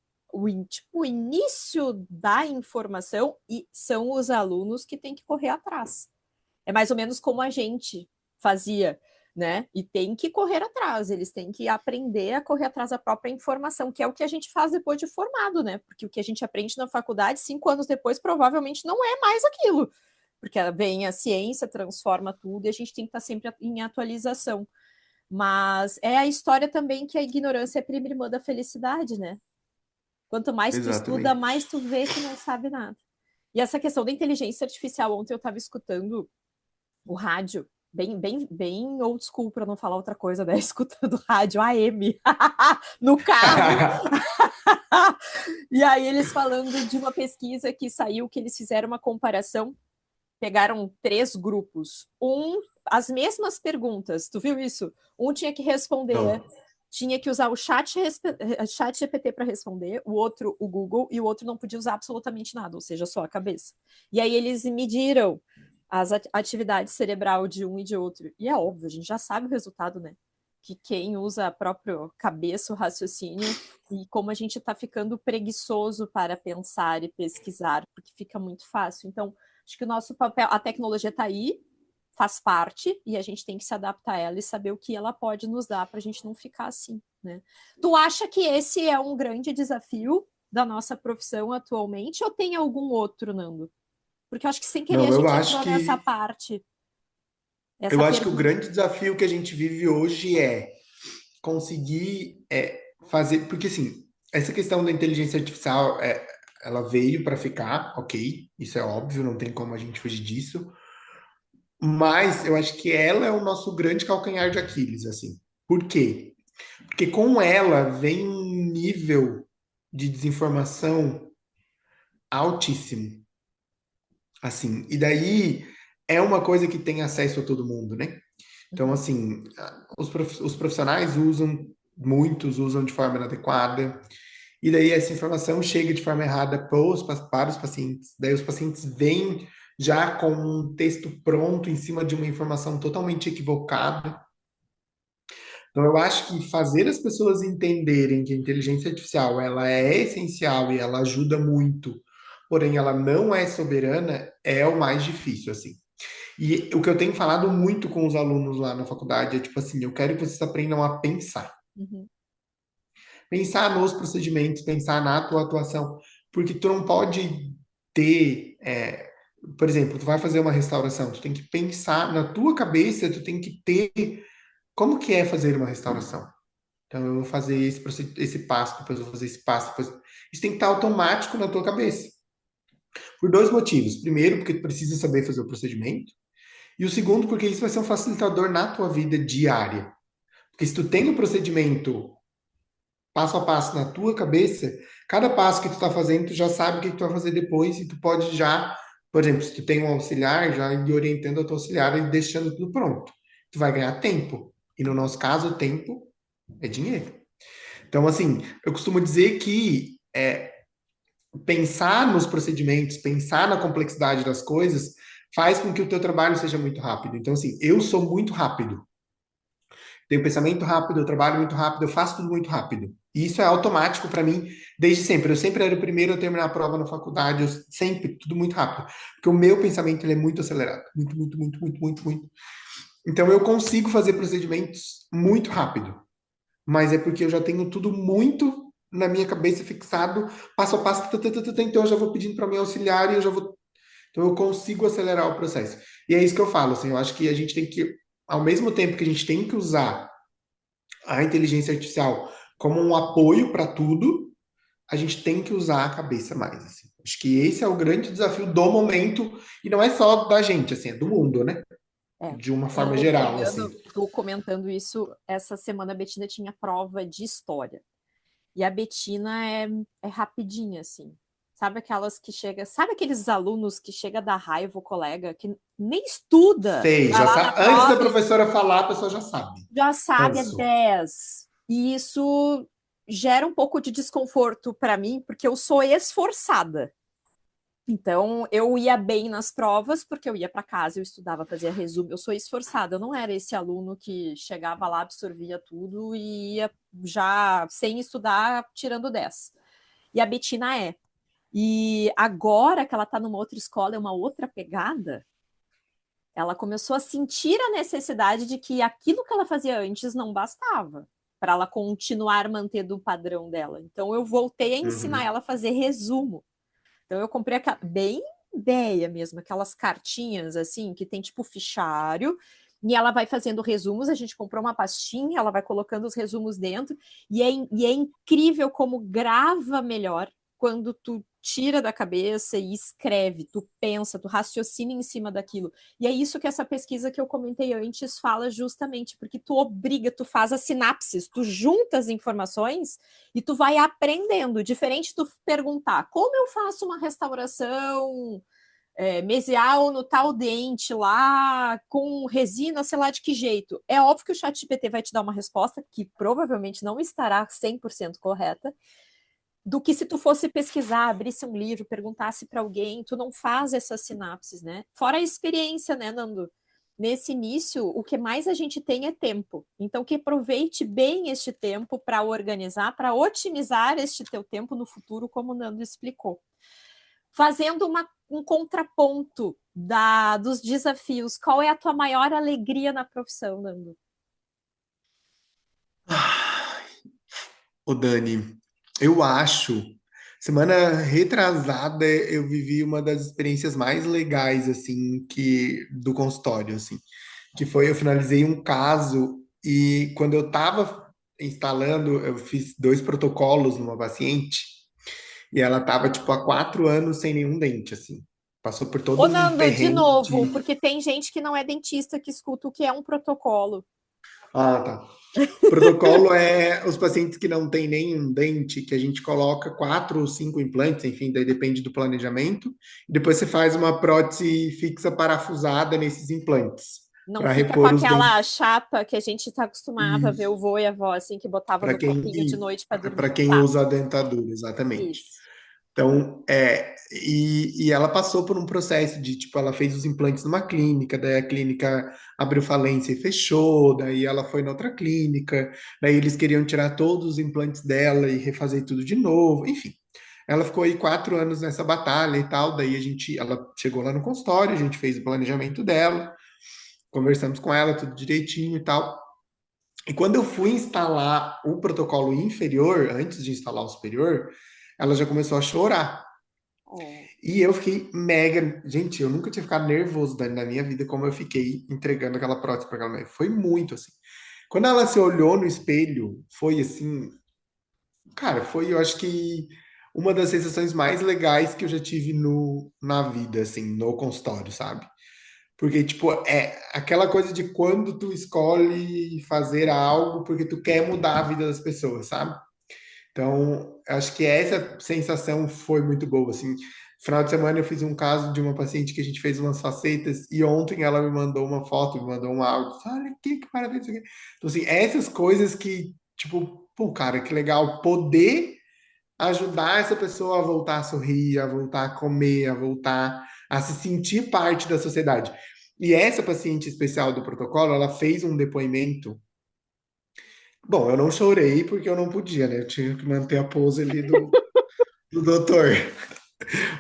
tipo, o início da informação e são os alunos que têm que correr atrás. É mais ou menos como a gente fazia, né? E tem que correr atrás, eles têm que aprender a correr atrás da própria informação, que é o que a gente faz depois de formado, né? Porque o que a gente aprende na faculdade, 5 anos depois, provavelmente não é mais aquilo. Porque vem a ciência, transforma tudo e a gente tem que estar sempre em atualização. Mas é a história também que a ignorância é prima irmã da felicidade, né? Quanto mais tu estuda, Exatamente. mais tu vê que não sabe nada. E essa questão da inteligência artificial, ontem eu estava escutando o rádio, bem old school, para não falar outra coisa, né? Escutando rádio AM no carro. E aí eles falando de uma pesquisa que saiu, que eles fizeram uma comparação, pegaram 3 grupos. As mesmas perguntas, tu viu isso? Um tinha que responder, Não. tinha que usar o chat GPT para responder, o outro o Google, e o outro não podia usar absolutamente nada, ou seja, só a cabeça. E aí eles mediram as atividades cerebral de um e de outro. E é óbvio, a gente já sabe o resultado, né? Que quem usa a própria cabeça, o raciocínio, e como a gente está ficando preguiçoso para pensar e pesquisar, porque fica muito fácil. Então, acho que o nosso papel, a tecnologia está aí, faz parte e a gente tem que se adaptar a ela e saber o que ela pode nos dar para a gente não ficar assim, né? Tu acha que esse é um grande desafio da nossa profissão atualmente ou tem algum outro, Nando? Porque eu acho que sem querer a Não, eu gente acho entrou nessa que parte, essa eu acho que o pergunta. grande desafio que a gente vive hoje é conseguir fazer, porque assim, essa questão da inteligência artificial, ela veio para ficar, ok, isso é óbvio, não tem como a gente fugir disso, mas eu acho que ela é o nosso grande calcanhar de Aquiles, assim. Por quê? Porque com ela vem um nível de desinformação altíssimo, assim, e daí é uma coisa que tem acesso a todo mundo, né? Então, Uhum. assim, os profissionais usam, muitos usam de forma inadequada, e daí essa informação chega de forma errada para os pacientes. Daí os pacientes vêm já com um texto pronto em cima de uma informação totalmente equivocada. Então, eu acho que fazer as pessoas entenderem que a inteligência artificial ela é essencial e ela ajuda muito, porém ela não é soberana, é o mais difícil, assim. E o que eu tenho falado muito com os alunos lá na faculdade é tipo assim, eu quero que vocês aprendam a pensar. Uhum. Pensar nos procedimentos, pensar na tua atuação, porque tu não pode ter, por exemplo, tu vai fazer uma restauração, tu tem que pensar na tua cabeça, tu tem que ter como que é fazer uma restauração. Então eu vou fazer esse passo, depois eu vou fazer esse passo, depois isso tem que estar automático na tua cabeça. Por dois motivos. Primeiro, porque tu precisa saber fazer o procedimento, e o segundo, porque isso vai ser um facilitador na tua vida diária. Porque se tu tem o procedimento passo a passo na tua cabeça, cada passo que tu tá fazendo, tu já sabe o que tu vai fazer depois e tu pode já, por exemplo, se tu tem um auxiliar, já ir orientando a tua auxiliar e deixando tudo pronto. Tu vai ganhar tempo. E no nosso caso, o tempo é dinheiro. Então, assim, eu costumo dizer que pensar nos procedimentos, pensar na complexidade das coisas, faz com que o teu trabalho seja muito rápido. Então, assim, eu sou muito rápido. Tenho pensamento rápido, eu trabalho muito rápido, eu faço tudo muito rápido. E isso é automático para mim desde sempre. Eu sempre era o primeiro a terminar a prova na faculdade, eu sempre, tudo muito rápido. Porque o meu pensamento ele é muito acelerado. Muito, muito, muito, muito, muito, muito. Então eu consigo fazer procedimentos muito rápido. Mas é porque eu já tenho tudo muito na minha cabeça fixado, passo a passo, então eu já vou pedindo para meu auxiliar e eu já vou. Então eu consigo acelerar o processo. E é isso que eu falo, assim, eu acho que a gente tem que, ao mesmo tempo que a gente tem que usar a inteligência artificial como um apoio para tudo, a gente tem que usar a cabeça mais. Assim. Acho que esse é o grande desafio do momento, e não é só da gente, assim, é do mundo, né? É. De uma forma Eu geral, assim. pegando, tô comentando isso, essa semana a Betina tinha prova de história. E a Betina é rapidinha, assim. Sabe aquelas que chega, sabe aqueles alunos que chega da raiva o colega que nem estuda, Sei, vai já lá na sabe. Antes da prova e professora falar, a pessoa já sabe. já sabe, é Ranço. 10. E isso gera um pouco de desconforto para mim, porque eu sou esforçada. Então, eu ia bem nas provas, porque eu ia para casa, eu estudava, fazia resumo, eu sou esforçada, eu não era esse aluno que chegava lá, absorvia tudo e ia já sem estudar, tirando 10. E a Betina é. E agora que ela está numa outra escola, é uma outra pegada, ela começou a sentir a necessidade de que aquilo que ela fazia antes não bastava para ela continuar mantendo o padrão dela. Então eu voltei a ensinar Uhum. ela a fazer resumo. Então eu comprei aquela, bem ideia mesmo, aquelas cartinhas assim, que tem tipo fichário, e ela vai fazendo resumos, a gente comprou uma pastinha, ela vai colocando os resumos dentro, e é incrível como grava melhor quando tu tira da cabeça e escreve, tu pensa, tu raciocina em cima daquilo. E é isso que essa pesquisa que eu comentei antes fala justamente, porque tu obriga, tu faz as sinapses, tu junta as informações e tu vai aprendendo. Diferente de tu perguntar como eu faço uma restauração mesial no tal dente lá, com resina, sei lá de que jeito. É óbvio que o chat GPT vai te dar uma resposta que provavelmente não estará 100% correta, do que se tu fosse pesquisar, abrisse um livro, perguntasse para alguém, tu não faz essas sinapses, né? Fora a experiência, né, Nando? Nesse início, o que mais a gente tem é tempo. Então, que aproveite bem este tempo para organizar, para otimizar este teu tempo no futuro, como o Nando explicou. Fazendo uma um contraponto dos desafios, qual é a tua maior alegria na profissão, Nando? Ô Dani, eu acho, semana retrasada eu vivi uma das experiências mais legais, assim, que do consultório, assim, que foi eu finalizei um caso e quando eu tava instalando, eu fiz 2 protocolos numa paciente e ela tava, tipo, há 4 anos sem nenhum dente, assim. Passou por todo Ô, um Nando, de perrengue novo, de... porque tem gente que não é dentista que escuta o que é um protocolo. Ah, tá. Protocolo é os pacientes que não têm nenhum dente, que a gente coloca 4 ou 5 implantes, enfim, daí depende do planejamento. E depois você faz uma prótese fixa parafusada nesses implantes, Não para fica com repor os aquela dentes. chapa que a gente tá acostumava a ver o Isso. vô e a avó, assim, que botava Para no quem, copinho de noite para para dormir. quem Tá, usa a dentadura, exatamente. isso. Então, e ela passou por um processo de, tipo, ela fez os implantes numa clínica, daí a clínica abriu falência e fechou, daí ela foi na outra clínica, daí eles queriam tirar todos os implantes dela e refazer tudo de novo, enfim. Ela ficou aí 4 anos nessa batalha e tal, daí ela chegou lá no consultório, a gente fez o planejamento dela, conversamos com ela, tudo direitinho e tal. E quando eu fui instalar o protocolo inferior, antes de instalar o superior, ela já começou a chorar. Oh. E eu fiquei mega. Gente, eu nunca tinha ficado nervoso na minha vida como eu fiquei entregando aquela prótese para aquela mulher. Foi muito assim. Quando ela se olhou no espelho, foi assim. Cara, foi, eu acho que uma das sensações mais legais que eu já tive na vida, assim, no consultório, sabe? Porque, tipo, é aquela coisa de quando tu escolhe fazer algo porque tu quer mudar a vida das pessoas, sabe? Então, acho que essa sensação foi muito boa, assim. Final de semana eu fiz um caso de uma paciente que a gente fez umas facetas e ontem ela me mandou uma foto, me mandou um áudio. Olha aqui, que maravilha isso aqui. Então, assim, essas coisas que, tipo, pô, cara, que legal poder ajudar essa pessoa a voltar a sorrir, a voltar a comer, a voltar a se sentir parte da sociedade. E essa paciente especial do protocolo, ela fez um depoimento. Bom, eu não chorei porque eu não podia, né? Eu tinha que manter a pose ali do doutor.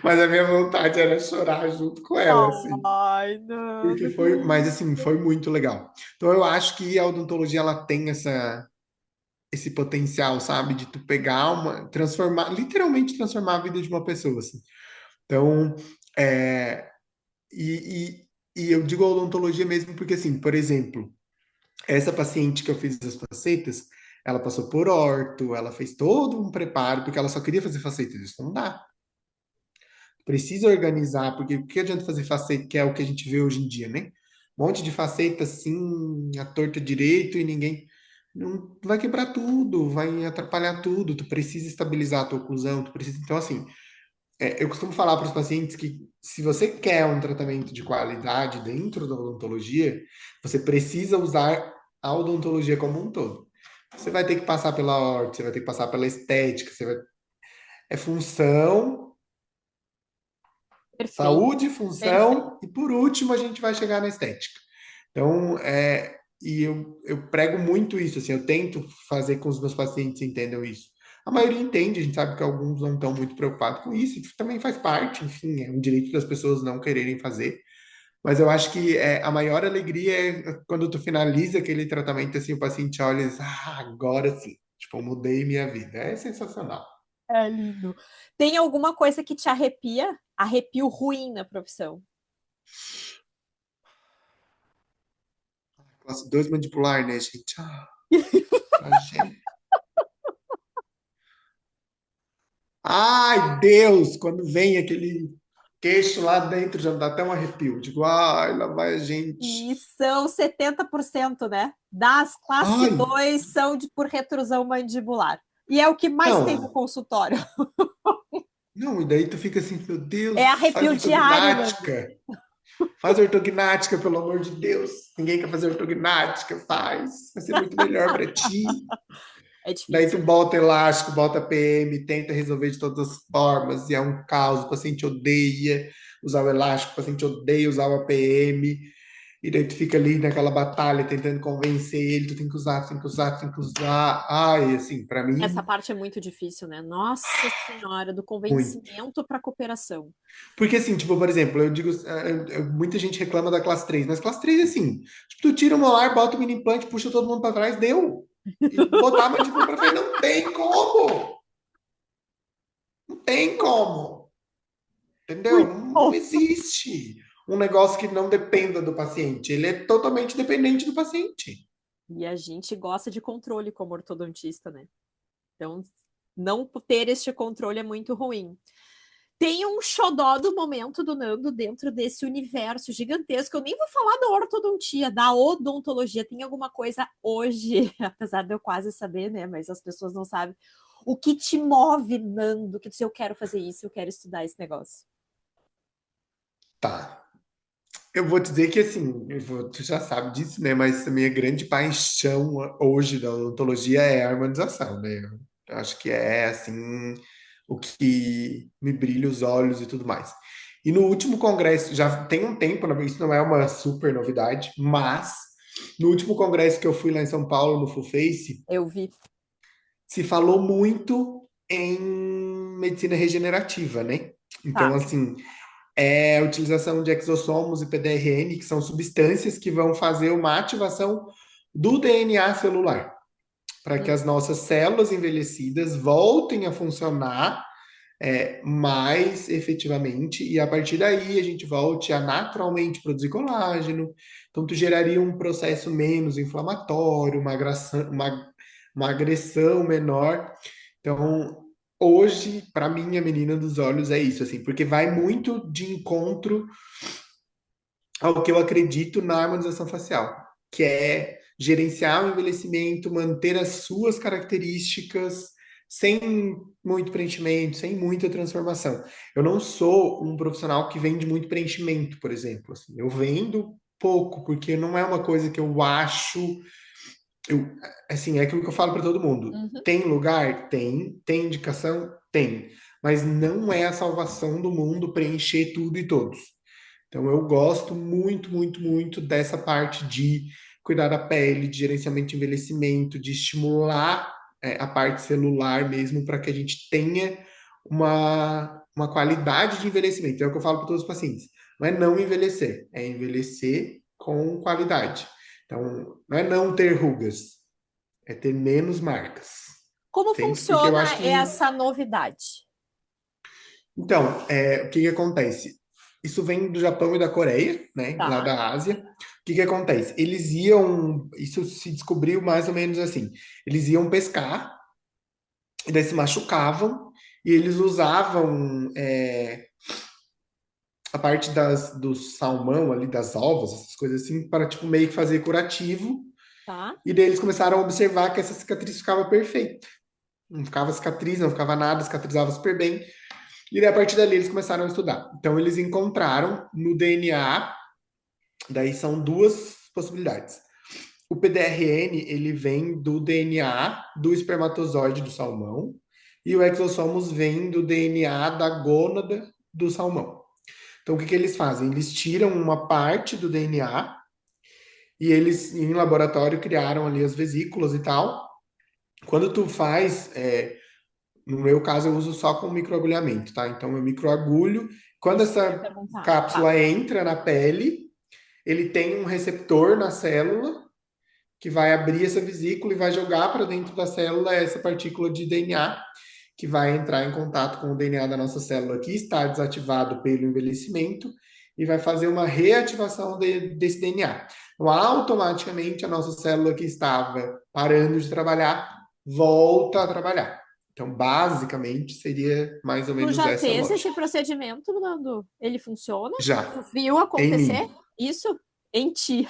Mas a minha vontade era chorar junto com ela, assim. Ai, Porque Nando, que foi, mas lindo. assim, foi muito legal. Então eu acho que a odontologia ela tem esse potencial, sabe, de tu pegar transformar, literalmente transformar a vida de uma pessoa, assim. Então, é, e eu digo odontologia mesmo porque, assim, por exemplo, essa paciente que eu fiz as facetas, ela passou por orto, ela fez todo um preparo, porque ela só queria fazer facetas. Isso não dá. Precisa organizar, porque o que adianta fazer faceta, que é o que a gente vê hoje em dia, né? Um monte de faceta assim, a torta direito e ninguém. Não vai quebrar tudo, vai atrapalhar tudo. Tu precisa estabilizar a tua oclusão, tu precisa. Então, assim, eu costumo falar para os pacientes que se você quer um tratamento de qualidade dentro da odontologia, você precisa usar a odontologia como um todo. Você vai ter que passar pela horta, você vai ter que passar pela estética, é função, Perfeito, saúde, perfeito. função e por último a gente vai chegar na estética. Então, e eu prego muito isso, assim, eu tento fazer com os meus pacientes entendam isso. A maioria entende, a gente sabe que alguns não estão muito preocupados com isso, e também faz parte, enfim, é um direito das pessoas não quererem fazer. Mas eu acho que a maior alegria é quando tu finaliza aquele tratamento, assim, o paciente olha e diz, ah, agora sim, tipo, eu mudei minha vida. É sensacional. É lindo. Tem alguma coisa que te arrepia? Arrepio ruim na profissão. Classe 2 mandibular, né, gente? Ah, tragédia. Ai, Deus, quando vem aquele queixo lá dentro, já dá até um arrepio. Digo, ai, lá vai a gente. E são 70%, né? Das classe Ai, 2 são por retrusão mandibular. E é o que mais tem no não, consultório. não, e daí tu fica assim, meu É Deus, faz arrepio diário, Nando. ortognática. Faz ortognática, pelo amor de Deus. Ninguém quer fazer ortognática, faz. Vai ser muito melhor para ti. É Daí tu difícil. bota elástico, bota PM, tenta resolver de todas as formas, e é um caos, o paciente odeia usar o elástico, o paciente odeia usar o APM. e daí tu fica ali naquela batalha tentando convencer ele, tu tem que usar, tu tem que usar, tu tem que usar. Ai, assim, pra Essa mim, parte é muito difícil, né? Nossa Senhora, do muito. convencimento para cooperação. Porque assim, tipo, por exemplo, eu digo, muita gente reclama da classe 3, mas classe 3 é assim, tipo, tu tira o molar, bota o mini implant, puxa todo mundo pra trás, deu. E botar a mandíbula pra frente, não tem como! Não tem como! Entendeu? Muito Não bom. existe um negócio que não dependa do paciente. Ele é totalmente dependente do paciente. E a gente gosta de controle como ortodontista, né? Então, não ter este controle é muito ruim. Tem um xodó do momento do Nando dentro desse universo gigantesco. Eu nem vou falar da ortodontia, da odontologia. Tem alguma coisa hoje, apesar de eu quase saber, né? Mas as pessoas não sabem. O que te move, Nando? Que se eu quero fazer isso, eu quero estudar esse negócio. Tá. Eu vou dizer que assim, tu já sabe disso, né? Mas a minha grande paixão hoje da odontologia é a harmonização, né? Eu acho que é assim o que me brilha os olhos e tudo mais. E no último congresso, já tem um tempo, isso não é uma super novidade, mas no último congresso que eu fui lá em São Paulo, no Full Face, Eu vi. se falou muito em medicina regenerativa, né? Então, Tá. assim, é a utilização de exossomos e PDRN, que são substâncias que vão fazer uma ativação do DNA celular, para que Hum. as nossas células envelhecidas voltem a funcionar mais efetivamente, e a partir daí a gente volte a naturalmente produzir colágeno. Então, tu geraria um processo menos inflamatório, uma agressão menor. Então, hoje, para mim, a menina dos olhos é isso, assim, porque vai muito de encontro ao que eu acredito na harmonização facial, que é gerenciar o envelhecimento, manter as suas características sem muito preenchimento, sem muita transformação. Eu não sou um profissional que vende muito preenchimento, por exemplo. Assim, eu vendo pouco, porque não é uma coisa que eu acho. Eu, assim, é aquilo que eu falo para todo mundo. Uhum. Tem lugar? Tem. Tem indicação? Tem. Mas não é a salvação do mundo preencher tudo e todos. Então, eu gosto muito, muito, muito dessa parte de cuidar da pele, de gerenciamento de envelhecimento, de estimular a parte celular mesmo, para que a gente tenha uma qualidade de envelhecimento. É o que eu falo para todos os pacientes. Não é não envelhecer, é envelhecer com qualidade. Então, não é não ter rugas, é ter menos marcas. Como Entende? Porque eu funciona acho que essa novidade? então, o que que acontece? Isso vem do Japão e da Coreia, né? Lá Tá. da Ásia. O que que acontece? Eles iam, isso se descobriu mais ou menos assim. Eles iam pescar e daí se machucavam e eles usavam a parte do salmão ali, das ovas, essas coisas assim, para tipo meio que fazer curativo. Tá. E daí eles começaram a observar que essa cicatriz ficava perfeita. Não ficava cicatriz, não ficava nada, cicatrizava super bem. E daí, a partir dali eles começaram a estudar. Então eles encontraram no DNA, daí são duas possibilidades. O PDRN, ele vem do DNA do espermatozoide do salmão e o exossomos vem do DNA da gônada do salmão. Então o que que eles fazem? Eles tiram uma parte do DNA e eles em laboratório criaram ali as vesículas e tal. Quando tu faz no meu caso, eu uso só com microagulhamento, tá? Então, eu microagulho. Quando Isso que eu ia essa perguntar. Tá. cápsula entra na pele, ele tem um receptor na célula que vai abrir essa vesícula e vai jogar para dentro da célula essa partícula de DNA que vai entrar em contato com o DNA da nossa célula que está desativado pelo envelhecimento e vai fazer uma reativação desse DNA. Então, automaticamente, a nossa célula que estava parando de trabalhar volta a trabalhar. Então, basicamente, seria mais ou Tu menos já essa fez esse lógica. procedimento, Nando? Ele funciona? Tu Já, viu em acontecer mim, isso em ti?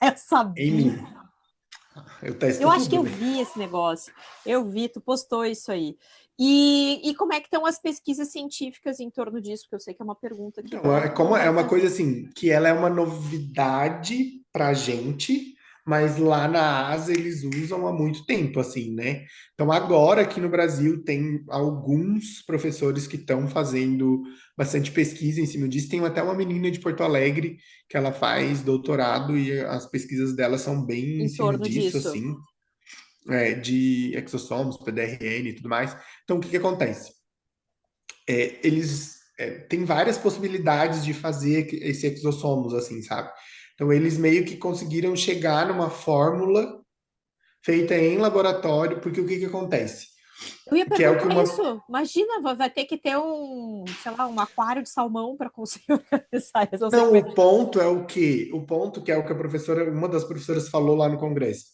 Eu em sabia. mim. Eu Eu testo acho que tudo, eu né? vi esse negócio. Eu vi, tu postou isso aí. E como é que estão as pesquisas científicas em torno disso? Porque eu sei que é uma pergunta que Então, todo como mundo é vai uma coisa fazer. assim, que ela é uma novidade pra gente, mas lá na Ásia eles usam há muito tempo, assim, né? Então agora aqui no Brasil tem alguns professores que estão fazendo bastante pesquisa em cima disso. Tem até uma menina de Porto Alegre que ela faz doutorado e as pesquisas dela são bem em Em cima torno disso, disso. assim, de exossomos, PDRN e tudo mais. Então o que que acontece? Eles têm várias possibilidades de fazer esse exossomos, assim, sabe? Então eles meio que conseguiram chegar numa fórmula feita em laboratório, porque o que que acontece? Eu ia Que é o perguntar que uma. isso. Imagina, vai ter que ter um, sei lá, um aquário de salmão para conseguir organizar essa Não, sequência. o ponto é o quê? O ponto que é o que a professora, uma das professoras falou lá no congresso.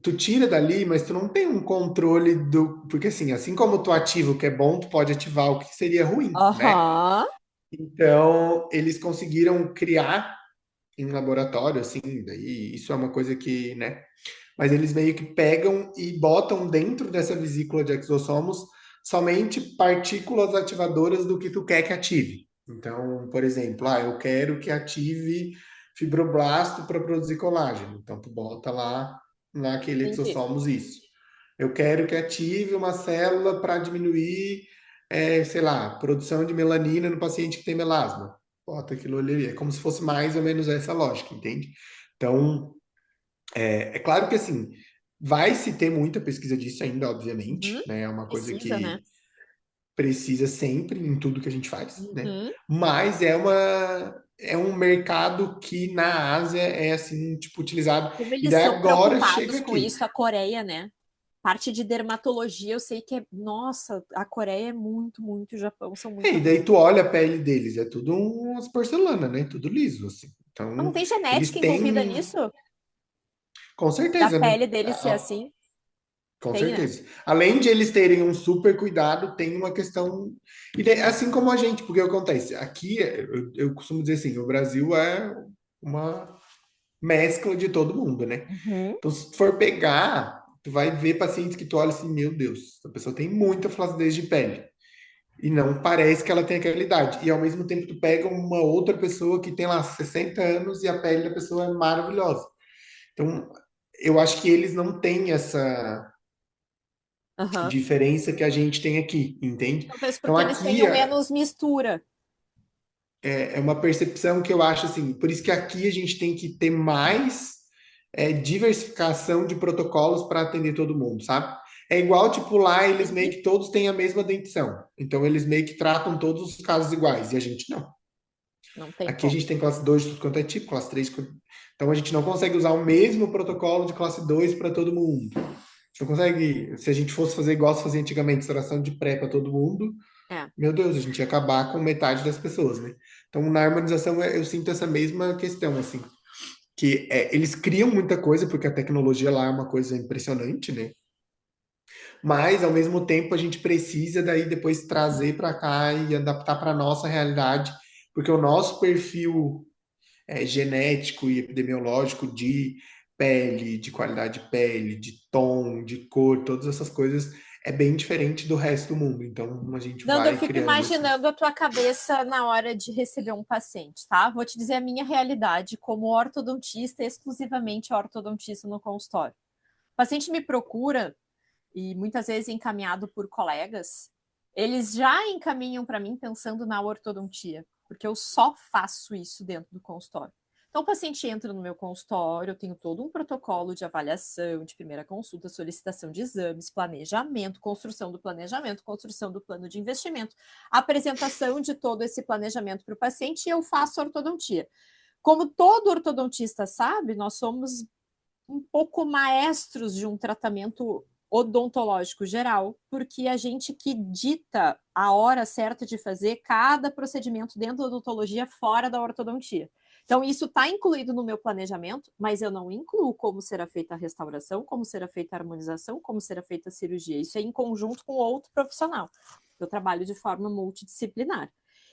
Tu tira dali, mas tu não tem um controle do. Porque assim como tu ativa o que é bom, tu pode ativar o que seria ruim, né? Aham. Então, eles conseguiram criar em laboratório, assim, daí isso é uma coisa que, né? Mas eles meio que pegam e botam dentro dessa vesícula de exossomos somente partículas ativadoras do que tu quer que ative. Então, por exemplo, eu quero que ative fibroblasto para produzir colágeno. Então, tu bota lá naquele Entendi. exossomos isso. Eu quero que ative uma célula para diminuir, sei lá, produção de melanina no paciente que tem melasma. Bota aquilo ali. É como se fosse mais ou menos essa lógica, entende? Então, é claro que assim, vai se ter muita pesquisa disso ainda, Uhum. obviamente, né? É uma coisa Precisa, né? que precisa sempre em tudo que a gente faz, né? Uhum. Mas é um mercado que na Ásia é assim, tipo, utilizado. Como E eles daí são agora chega preocupados com aqui. isso, a Coreia, né? Parte de dermatologia, eu sei que é. Nossa, a Coreia é muito, muito, o Japão são muito E daí tu avançados. olha a pele deles, é tudo umas porcelana, né? Tudo liso, assim. Mas não Então, tem eles genética envolvida têm, nisso? com Da certeza, né? pele deles ser assim? Com Tem, né? certeza. Além de eles terem um super cuidado, tem uma questão. Assim Genética. como a gente, porque acontece? Aqui, eu costumo dizer assim: o Brasil é uma mescla de todo mundo, né? Uhum. Então, se tu for pegar, tu vai ver pacientes que tu olha assim: meu Deus, a pessoa tem muita flacidez de pele. E não parece que ela tem aquela idade. E ao mesmo tempo, tu pega uma outra pessoa que tem lá 60 anos e a pele da pessoa é maravilhosa. Então, eu acho que eles não têm essa Aham. diferença que a gente tem aqui, entende? Talvez Então porque eles aqui tenham menos mistura. é uma percepção que eu acho assim, por isso que aqui a gente tem que ter mais diversificação de protocolos para atender todo mundo, sabe? É igual, tipo, lá eles meio Entendi. que todos têm a mesma dentição. Então eles meio que tratam todos os casos iguais, e a gente não. Não tem Aqui a como. gente tem classe 2 de tudo quanto é tipo, classe 3. Então a gente não consegue usar o mesmo protocolo de classe 2 para todo mundo. A gente não consegue, se a gente fosse fazer igual se fazia antigamente, extração de pré para todo mundo, É. meu Deus, a gente ia acabar com metade das pessoas, né? Então, na harmonização, eu sinto essa mesma questão, assim, que eles criam muita coisa, porque a tecnologia lá é uma coisa impressionante, né? Mas, ao mesmo tempo, a gente precisa daí depois trazer para cá e adaptar para nossa realidade, porque o nosso perfil genético e epidemiológico de pele, de qualidade de pele, de tom, de cor, todas essas coisas é bem diferente do resto do mundo. Então a gente Nando, eu vai fico criando assim. imaginando a tua cabeça na hora de receber um paciente, tá? Vou te dizer a minha realidade como ortodontista, exclusivamente ortodontista no consultório. O paciente me procura e muitas vezes encaminhado por colegas, eles já encaminham para mim pensando na ortodontia, porque eu só faço isso dentro do consultório. Então, o paciente entra no meu consultório, eu tenho todo um protocolo de avaliação, de primeira consulta, solicitação de exames, planejamento, construção do plano de investimento, apresentação de todo esse planejamento para o paciente e eu faço ortodontia. Como todo ortodontista sabe, nós somos um pouco maestros de um tratamento odontológico geral, porque a gente que dita a hora certa de fazer cada procedimento dentro da odontologia fora da ortodontia. Então, isso está incluído no meu planejamento, mas eu não incluo como será feita a restauração, como será feita a harmonização, como será feita a cirurgia. Isso é em conjunto com outro profissional. Eu trabalho de forma multidisciplinar.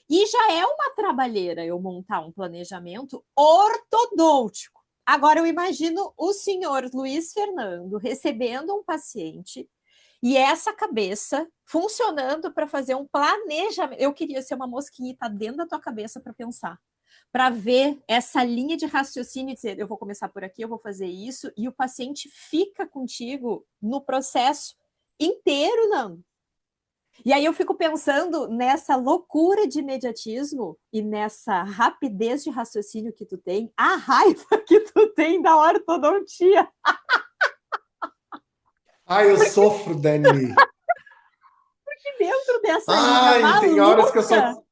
E já é uma trabalheira eu montar um planejamento ortodôntico. Agora eu imagino o senhor Luiz Fernando recebendo um paciente e essa cabeça funcionando para fazer um planejamento. Eu queria ser uma mosquinha e estar dentro da tua cabeça para pensar. para ver essa linha de raciocínio e dizer, eu vou começar por aqui, eu vou fazer isso, e o paciente fica contigo no processo inteiro, não. E aí eu fico pensando nessa loucura de imediatismo e nessa rapidez de raciocínio que tu tem, a raiva que tu tem da ortodontia. Ai, eu sofro, Dani. E dentro dessa linha Ai, tem horas que maluca,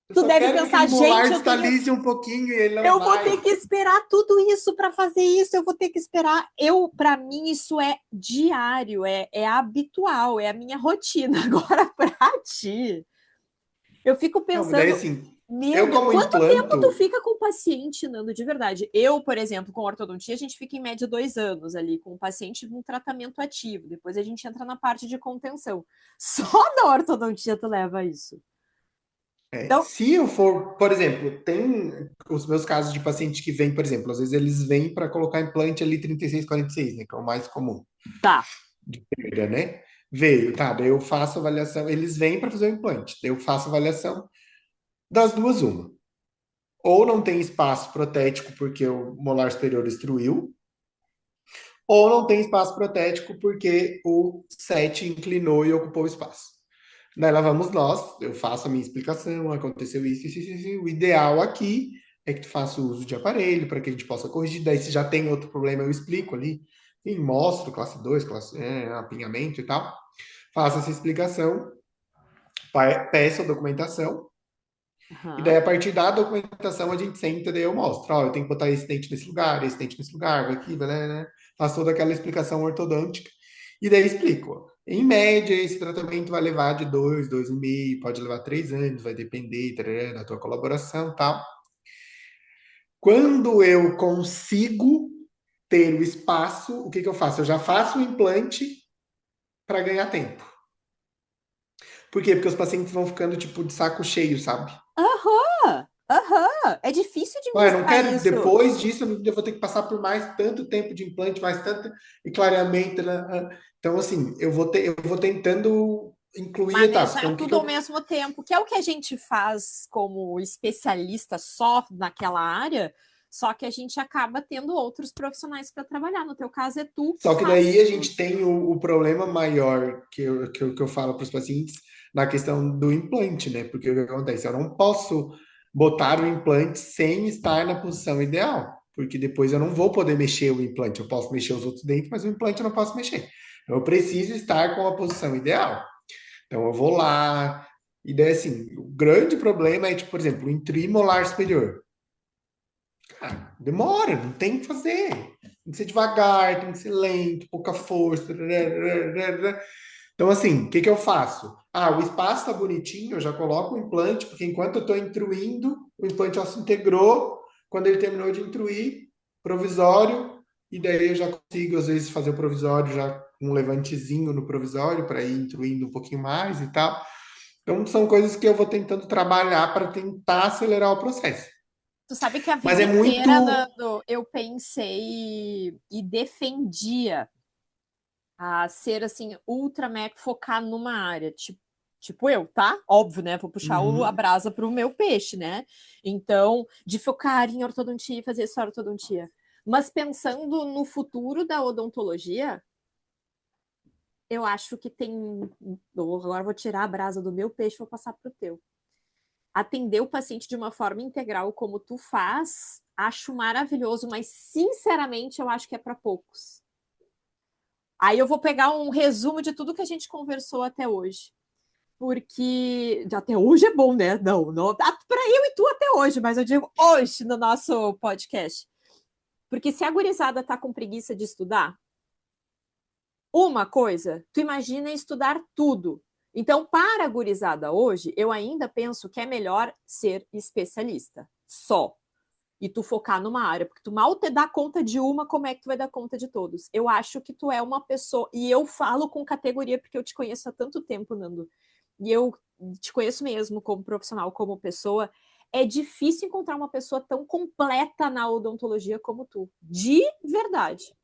eu tu só deve quero que aquele pensar, molar gente, eu tenho destalize um pouquinho e ele não eu vou ter vai. que esperar tudo isso para fazer isso, eu vou ter que esperar. Para mim, isso é diário, é habitual, é a minha rotina. Agora, para ti, eu fico Não, daí pensando, assim, meu eu Deus, como quanto tempo tu implanto, fica com o paciente, Nando, de verdade? Eu, por exemplo, com ortodontia, a gente fica em média 2 anos ali, com o paciente num tratamento ativo. Depois a gente entra na parte de contenção. Só da ortodontia tu leva isso. Então, se eu for, por exemplo, tem os meus casos de paciente que vem, por exemplo, às vezes eles vêm para colocar implante ali 36, 46, né, que é o mais comum tá. de perda, né? Veio, tá, daí eu faço avaliação, eles vêm para fazer o implante, daí eu faço avaliação das duas, uma. Ou não tem espaço protético porque o molar superior destruiu, ou não tem espaço protético porque o set inclinou e ocupou o espaço. Daí lá vamos nós, eu faço a minha explicação, aconteceu isso. O ideal aqui é que tu faça o uso de aparelho para que a gente possa corrigir. Daí se já tem outro problema, eu explico ali. E mostro classe 2 apinhamento e tal. Faço essa explicação, peço a documentação. E daí, Uhum. a partir da documentação, a gente senta, daí eu mostro, ó, eu tenho que botar esse dente nesse lugar, esse dente nesse lugar, vai aqui, vai, né? Faço toda aquela explicação ortodôntica. E daí explico, ó, em média, esse tratamento vai levar de 2, 2,5, pode levar 3 anos, vai depender tarará, da tua colaboração e tal. Quando eu consigo ter o espaço, o que que eu faço? Eu já faço o implante para ganhar tempo. Por quê? Porque os pacientes vão ficando, tipo, de saco cheio, sabe? Aham, aham. É difícil Ah, eu não administrar quero, isso. depois disso, eu vou ter que passar por mais tanto tempo de implante, mais tanto e clareamento, né? Então, assim, eu vou tentando incluir etapas. Manejar Então, o que que tudo ao eu. mesmo tempo, que é o que a gente faz como especialista só naquela área, só que a gente acaba tendo outros profissionais para trabalhar. No teu caso, é tu que Só que daí faz a tudo. gente tem o problema maior que eu falo para os pacientes na questão do implante, né? Porque o que acontece? Eu não posso botar o implante sem estar na posição ideal, porque depois eu não vou poder mexer o implante. Eu posso mexer os outros dentes, mas o implante eu não posso mexer. Então, eu preciso estar com a posição ideal. Então eu vou lá, e daí assim, o grande problema é, tipo, por exemplo, o intrimolar superior. Cara, demora, não tem o que fazer. Tem que ser devagar, tem que ser lento, pouca força. Então, assim, o que que eu faço? Ah, o espaço tá bonitinho, eu já coloco o implante, porque enquanto eu tô intruindo, o implante já se integrou. Quando ele terminou de intruir, provisório, e daí eu já consigo, às vezes, fazer o provisório já com um levantezinho no provisório, para ir intruindo um pouquinho mais e tal. Então, são coisas que eu vou tentando trabalhar para tentar acelerar o processo. Tu sabe que a Mas vida é inteira, muito. Nando, eu pensei e defendia a ser assim, ultra mega focar numa área, tipo eu, tá? Óbvio, né? Vou puxar a Uhum. brasa pro meu peixe, né? Então, de focar em ortodontia e fazer só ortodontia. Mas pensando no futuro da odontologia, eu acho que tem. Agora vou tirar a brasa do meu peixe e vou passar pro teu. Atender o paciente de uma forma integral, como tu faz, acho maravilhoso, mas sinceramente eu acho que é para poucos. Aí eu vou pegar um resumo de tudo que a gente conversou até hoje. Porque até hoje é bom, né? Não para eu e tu até hoje, mas eu digo hoje no nosso podcast. Porque se a gurizada tá com preguiça de estudar, uma coisa, tu imagina estudar tudo. Então, para a gurizada hoje, eu ainda penso que é melhor ser especialista, só. E tu focar numa área, porque tu mal te dá conta de uma, como é que tu vai dar conta de todos? Eu acho que tu é uma pessoa, e eu falo com categoria porque eu te conheço há tanto tempo, Nando, e eu te conheço mesmo como profissional, como pessoa. É difícil encontrar uma pessoa tão completa na odontologia como tu, de verdade.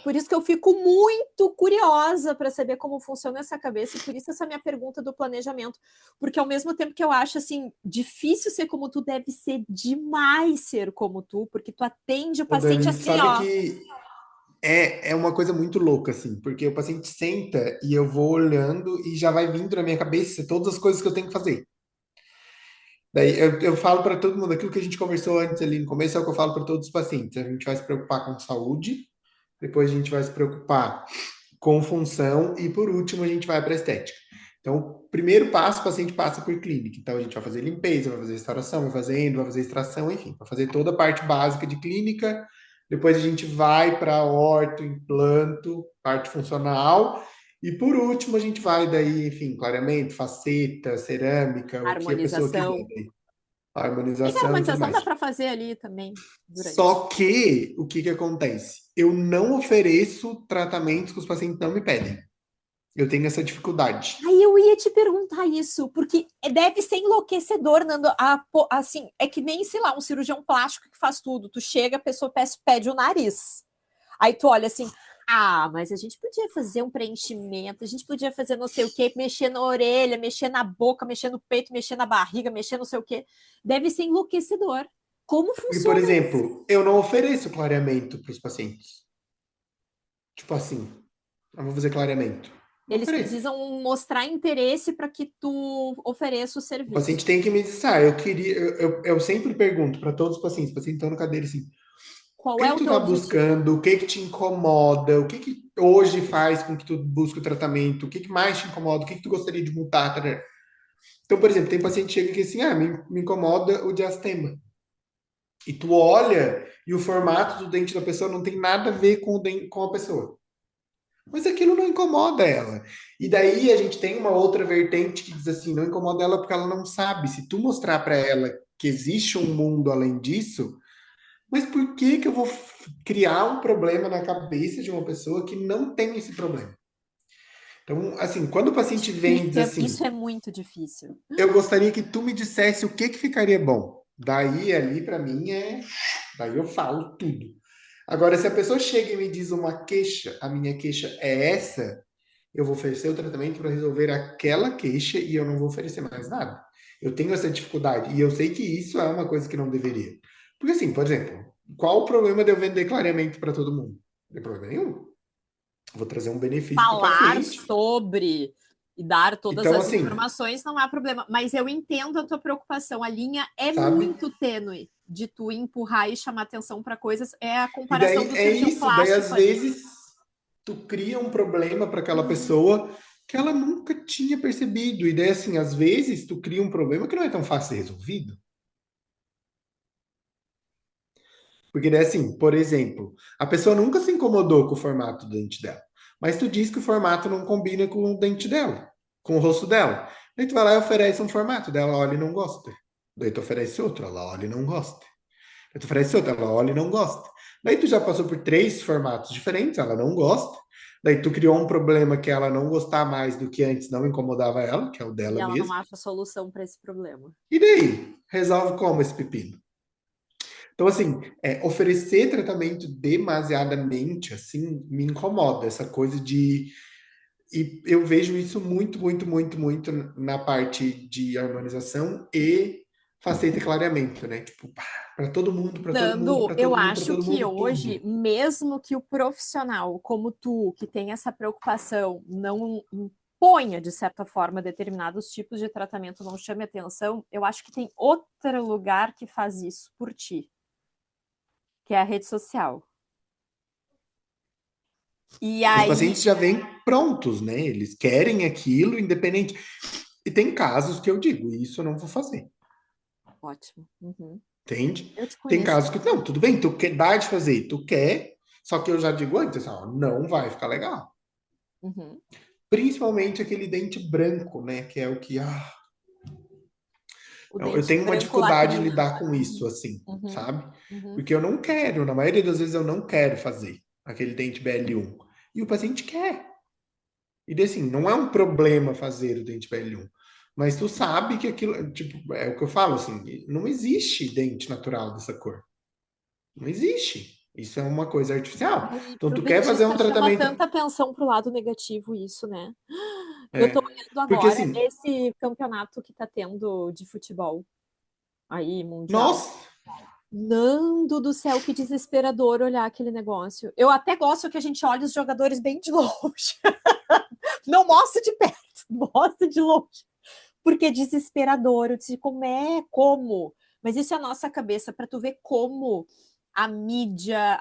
Por isso que eu fico muito curiosa para saber como funciona essa cabeça, e por isso essa minha pergunta do planejamento. Porque ao mesmo tempo que eu acho assim, difícil ser como tu, deve ser demais ser como tu, porque tu atende o Ô, paciente Dani, assim, sabe ó. que é uma coisa muito louca, assim, porque o paciente senta e eu vou olhando e já vai vindo na minha cabeça todas as coisas que eu tenho que fazer. Daí eu falo para todo mundo, aquilo que a gente conversou antes ali no começo é o que eu falo para todos os pacientes. A gente vai se preocupar com saúde, depois a gente vai se preocupar com função e por último a gente vai para estética. Então, o primeiro passo, o paciente passa por clínica. Então, a gente vai fazer limpeza, vai fazer restauração, vai fazer endo, vai fazer extração, enfim, vai fazer toda a parte básica de clínica. Depois a gente vai para orto, implanto, parte funcional. E por último, a gente vai daí, enfim, clareamento, faceta, cerâmica, o que a pessoa quiser Harmonização. daí. Bem que a Harmonização e tudo harmonização dá mais. para fazer ali também durante. Só que, o que que acontece? Eu não ofereço tratamentos que os pacientes não me pedem. Eu tenho essa dificuldade. Aí eu ia te perguntar isso, porque deve ser enlouquecedor, Nando. Assim, é que nem, sei lá, um cirurgião plástico que faz tudo. Tu chega, a pessoa pede o nariz. Aí tu olha assim, mas a gente podia fazer um preenchimento, a gente podia fazer não sei o quê, mexer na orelha, mexer na boca, mexer no peito, mexer na barriga, mexer não sei o quê. Deve ser enlouquecedor. Como Porque, por funciona isso? exemplo, eu não ofereço clareamento para os pacientes. Tipo assim, eu vou fazer clareamento. Não Eles ofereço. precisam mostrar interesse para que tu ofereça o O serviço. paciente tem que me dizer, eu queria, eu sempre pergunto para todos os pacientes estão na cadeira assim, o Qual que é que o tu teu tá objetivo? buscando, o que que te incomoda, o que que hoje faz com que tu busque o tratamento, o que que mais te incomoda, o que que tu gostaria de mudar, tarará. Então, por exemplo, tem paciente que chega aqui assim, me incomoda o diastema. E tu olha e o formato do dente da pessoa não tem nada a ver com o dente, com a pessoa. Mas aquilo não incomoda ela. E daí a gente tem uma outra vertente que diz assim, não incomoda ela porque ela não sabe. Se tu mostrar para ela que existe um mundo além disso, mas por que que eu vou criar um problema na cabeça de uma pessoa que não tem esse problema? Então, assim, quando o paciente vem e diz Difícil, assim, isso é muito difícil. eu gostaria que tu me dissesse o que que ficaria bom. Daí ali para mim daí eu falo tudo. Agora, se a pessoa chega e me diz uma queixa, a minha queixa é essa, eu vou oferecer o tratamento para resolver aquela queixa e eu não vou oferecer mais nada. Eu tenho essa dificuldade e eu sei que isso é uma coisa que não deveria. Porque assim, por exemplo, qual o problema de eu vender clareamento para todo mundo? Não tem problema nenhum. Eu vou trazer um benefício para o Falar paciente. sobre e dar todas Então, as assim, informações não há problema. Mas eu entendo a tua preocupação. A linha é sabe? muito tênue de tu empurrar e chamar atenção para coisas. É a E comparação daí do é cirurgião isso, daí às plástico ali. vezes tu cria um problema para aquela Uhum. pessoa que ela nunca tinha percebido. E daí, assim, às vezes tu cria um problema que não é tão fácil de ser resolvido. Porque daí, assim, por exemplo, a pessoa nunca se incomodou com o formato do dente dela. Mas tu diz que o formato não combina com o dente dela, com o rosto dela. Daí tu vai lá e oferece um formato, dela olha e não gosta. Daí tu oferece outro, ela olha e não gosta. Daí tu oferece outro, ela olha e não gosta. Daí tu já passou por três formatos diferentes, ela não gosta. Daí tu criou um problema que ela não gostar mais do que antes não incomodava ela, que é o E dela ela não mesmo. acha solução para esse problema. E daí? Resolve como esse pepino? Então, assim, oferecer tratamento demasiadamente, assim, me incomoda. Essa coisa de. E eu vejo isso muito, muito, muito, muito na parte de harmonização e faceta e clareamento, né? Tipo, para todo mundo, para todo mundo, Nando, para eu todo mundo, para acho todo que mundo, hoje, tudo. mesmo que o profissional como tu, que tem essa preocupação, não imponha, de certa forma, determinados tipos de tratamento, não chame atenção, eu acho que tem outro lugar que faz isso por ti, que é a rede social. E Os aí, pacientes já vêm prontos, né? Eles querem aquilo, independente. E tem casos que eu digo, isso eu não vou fazer, ótimo. Uhum. entende? Eu te Tem conheço casos que, não, bastante. tudo bem, tu quer dar de fazer, tu quer, só que eu já digo antes, ó, não vai ficar legal. Uhum. Principalmente aquele dente branco, né? Que é o que, O eu dente tenho uma branco dificuldade de lacrina. lidar com isso, Uhum. assim, Uhum. sabe? Uhum. Porque eu não quero, na maioria das vezes eu não quero fazer aquele dente BL1. E o paciente quer. E daí, assim, não é um problema fazer o dente BL1. Mas tu sabe que aquilo, tipo, é o que eu falo, assim, não existe dente natural dessa cor. Não existe. Isso é uma coisa artificial. Ai, Então, pro tu quer fazer um dentista chama tratamento. tanta atenção pro lado negativo isso, né? Eu tô É, olhando porque agora assim, esse campeonato que tá tendo de futebol aí, mundial. nossa, Nando do céu, que desesperador olhar aquele negócio. Eu até gosto que a gente olhe os jogadores bem de longe. Não mostra de perto, mostra de longe. Porque é desesperador. Eu disse, como é? Como? Mas isso é a nossa cabeça, para tu ver como a mídia,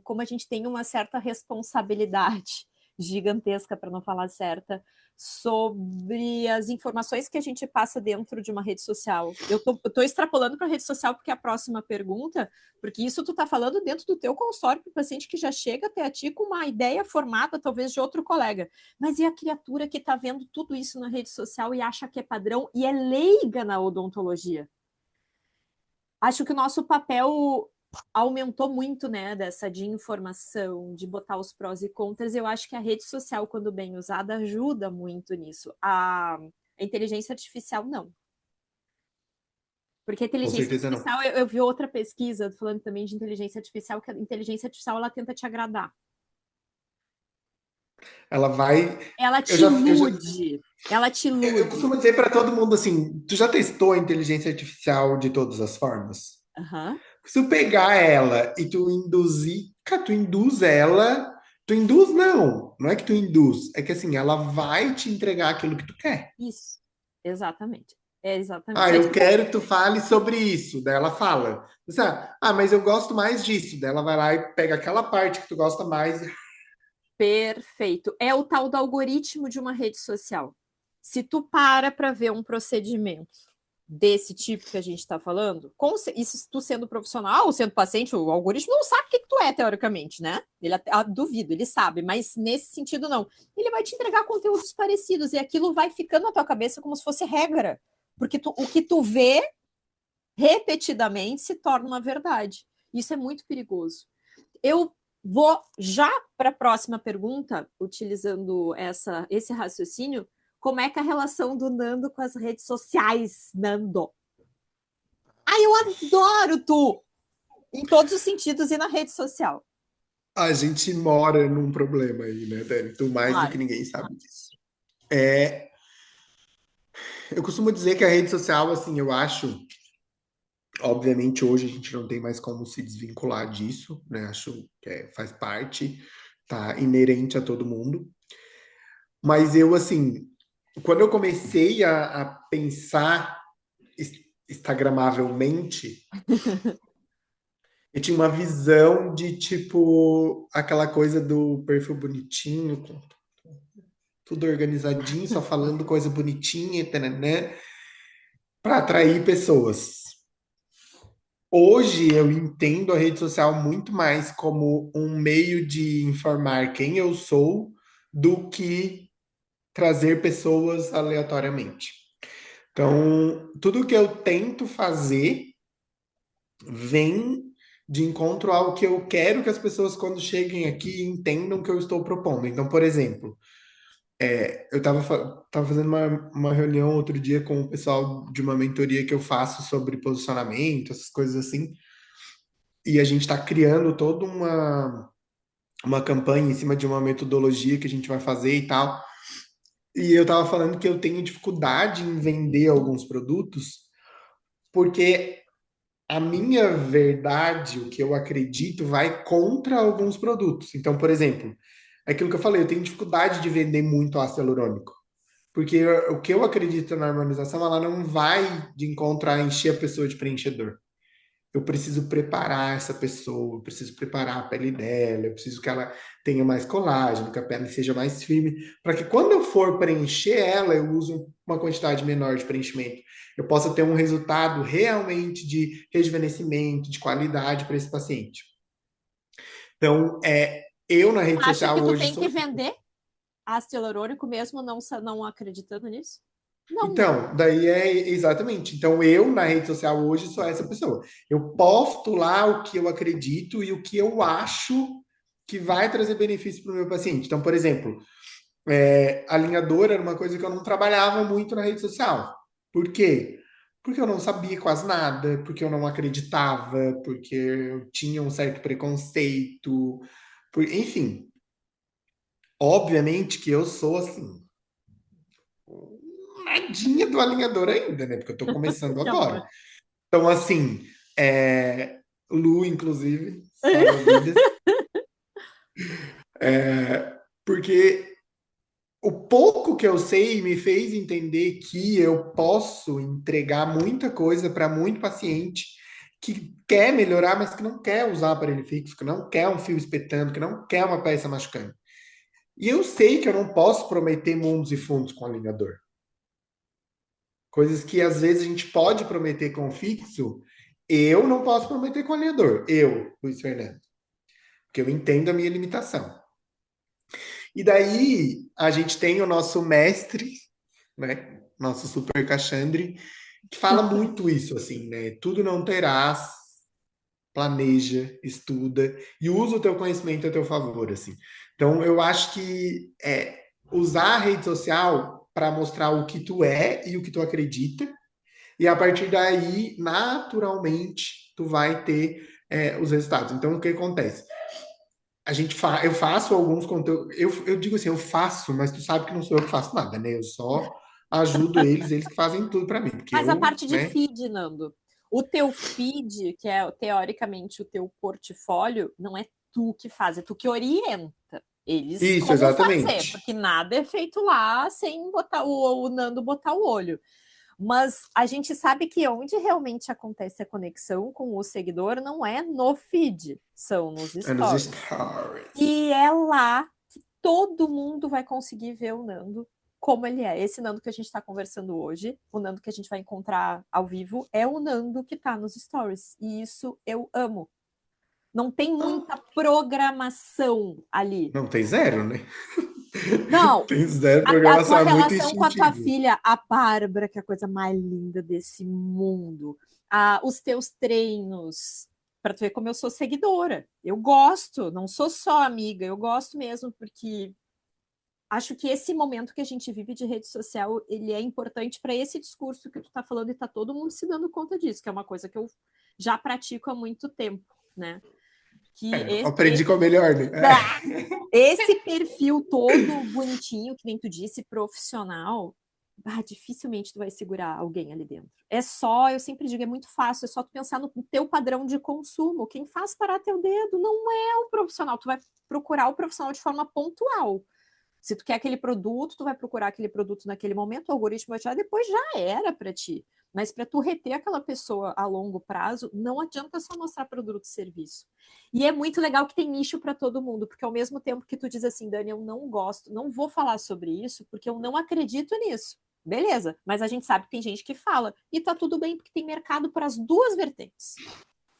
como a gente tem uma certa responsabilidade gigantesca, para não falar certa, sobre as informações que a gente passa dentro de uma rede social. Eu tô extrapolando para a rede social porque é a próxima pergunta, porque isso tu tá falando dentro do teu consultório para o paciente que já chega até a ti com uma ideia formada, talvez, de outro colega. Mas e a criatura que está vendo tudo isso na rede social e acha que é padrão e é leiga na odontologia? Acho que o nosso papel aumentou muito, né, dessa de informação, de botar os prós e contras. Eu acho que a rede social, quando bem usada, ajuda muito nisso. A inteligência artificial, não. Porque a com inteligência certeza não. artificial, eu vi outra pesquisa falando também de inteligência artificial, que a inteligência artificial ela tenta te agradar. Ela vai. Ela Eu te já, eu já, ilude. Ela te eu ilude. costumo dizer para todo mundo assim: tu já testou a inteligência artificial de todas as formas? Aham. Se tu pegar ela e tu induzir, cara, tu induz ela. Tu induz, não. Não é que tu induz. É que assim, ela vai te entregar aquilo que tu quer. Isso. Exatamente. É exatamente. Ah, É eu tipo, quero que tu fale sobre isso. Daí ela fala. Ah, mas eu gosto mais disso. Daí ela vai lá e pega aquela parte que tu gosta mais. perfeito. É o tal do algoritmo de uma rede social. Se tu para ver um procedimento desse tipo que a gente está falando, isso tu sendo profissional ou sendo paciente, o algoritmo não sabe o que, que tu é, teoricamente, né? Ele até, duvido, ele sabe, mas nesse sentido não. Ele vai te entregar conteúdos parecidos e aquilo vai ficando na tua cabeça como se fosse regra. Porque o que tu vê repetidamente se torna uma verdade. Isso é muito perigoso. Eu vou já para a próxima pergunta, utilizando esse raciocínio. Como é que é a relação do Nando com as redes sociais, Nando? Ai, eu adoro tu! Em todos os sentidos e na rede social. A gente mora num problema aí, né, Dani? Tu mais do que Claro. ninguém sabe disso. É, eu costumo dizer que a rede social, assim, eu acho, obviamente hoje a gente não tem mais como se desvincular disso, né? Acho que faz parte, tá inerente a todo mundo. Mas eu, assim, quando eu comecei a pensar instagramavelmente, eu tinha uma visão de tipo aquela coisa do perfil bonitinho, com tudo organizadinho, só falando coisa bonitinha, né, para atrair pessoas. Hoje eu entendo a rede social muito mais como um meio de informar quem eu sou do que trazer pessoas aleatoriamente. Então, tudo que eu tento fazer vem de encontro ao que eu quero que as pessoas, quando cheguem aqui, entendam o que eu estou propondo. Então, por exemplo, eu tava fazendo uma reunião outro dia com o pessoal de uma mentoria que eu faço sobre posicionamento, essas coisas assim, e a gente está criando toda uma campanha em cima de uma metodologia que a gente vai fazer e tal. E eu tava falando que eu tenho dificuldade em vender alguns produtos, porque a minha verdade, o que eu acredito, vai contra alguns produtos. Então, por exemplo, aquilo que eu falei, eu tenho dificuldade de vender muito ácido hialurônico. Porque o que eu acredito na harmonização, ela não vai de encontro a encher a pessoa de preenchedor. Eu preciso preparar essa pessoa, eu preciso preparar a pele dela, eu preciso que ela tenha mais colágeno, que a pele seja mais firme, para que quando eu for preencher ela, eu use uma quantidade menor de preenchimento. Eu possa ter um resultado realmente de rejuvenescimento, de qualidade para esse paciente. Então, eu na rede Acha que social tu hoje tem sou. que vender ácido hialurônico mesmo não acreditando nisso? Não, né? Então, daí é exatamente. Então, eu na rede social hoje sou essa pessoa. Eu posto lá o que eu acredito e o que eu acho que vai trazer benefício para o meu paciente. Então, por exemplo, alinhador era uma coisa que eu não trabalhava muito na rede social. Por quê? porque eu não sabia quase nada, porque eu não acreditava, porque eu tinha um certo preconceito, enfim. Obviamente que eu sou assim, nadinha do alinhador ainda, né? Porque eu tô começando Que amor. agora. Então, assim, Lu, inclusive, salve vidas, porque o pouco que eu sei me fez entender que eu posso entregar muita coisa para muito paciente que quer melhorar, mas que não quer usar aparelho fixo, que não quer um fio espetando, que não quer uma peça machucando. E eu sei que eu não posso prometer mundos e fundos com alinhador. Coisas que às vezes a gente pode prometer com fixo, eu não posso prometer com alinhador. Eu, Luiz Fernando. Porque eu entendo a minha limitação. E daí a gente tem o nosso mestre, né? Nosso super Caxandre, que fala muito isso, assim, né? Tudo não terás, planeja, estuda e usa o teu conhecimento a teu favor, assim. Então, eu acho que usar a rede social para mostrar o que tu é e o que tu acredita, e a partir daí, naturalmente, tu vai ter os resultados. Então, o que acontece? Eu faço alguns conteúdos. Eu digo assim, eu faço, mas tu sabe que não sou eu que faço nada, né? Eu só ajudo eles que fazem tudo para mim, porque Mas a eu, parte de né? feed, Nando, o teu feed, que é teoricamente o teu portfólio, não é tu que faz, é tu que orienta eles Isso, como fazer, exatamente. porque nada é feito lá sem botar o Nando botar o olho. Mas a gente sabe que onde realmente acontece a conexão com o seguidor não é no feed, são nos É nos stories. stories. E é lá que todo mundo vai conseguir ver o Nando como ele é. Esse Nando que a gente está conversando hoje, o Nando que a gente vai encontrar ao vivo, é o Nando que está nos stories. E isso eu amo. Não tem muita programação ali. Não, tem zero, né? Não, Tem zero a tua programação, é muito relação com a tua instintivo. filha, a Bárbara, que é a coisa mais linda desse mundo, os teus treinos, para tu ver como eu sou seguidora. Eu gosto, não sou só amiga, eu gosto mesmo, porque acho que esse momento que a gente vive de rede social, ele é importante para esse discurso que tu está falando e está todo mundo se dando conta disso, que é uma coisa que eu já pratico há muito tempo, né? Que Aprendi com a melhor, né? esse perfil todo bonitinho, que nem tu disse, profissional, dificilmente tu vai segurar alguém ali dentro. É só, eu sempre digo, é muito fácil, é só tu pensar no teu padrão de consumo. Quem faz parar teu dedo não é o profissional, tu vai procurar o profissional de forma pontual. Se tu quer aquele produto, tu vai procurar aquele produto naquele momento, o algoritmo vai te dar, depois já era para ti. Mas para tu reter aquela pessoa a longo prazo, não adianta só mostrar produto e serviço. E é muito legal que tem nicho para todo mundo, porque ao mesmo tempo que tu diz assim, Dani, eu não gosto, não vou falar sobre isso, porque eu não acredito nisso. Beleza, mas a gente sabe que tem gente que fala, e tá tudo bem, porque tem mercado para as duas vertentes.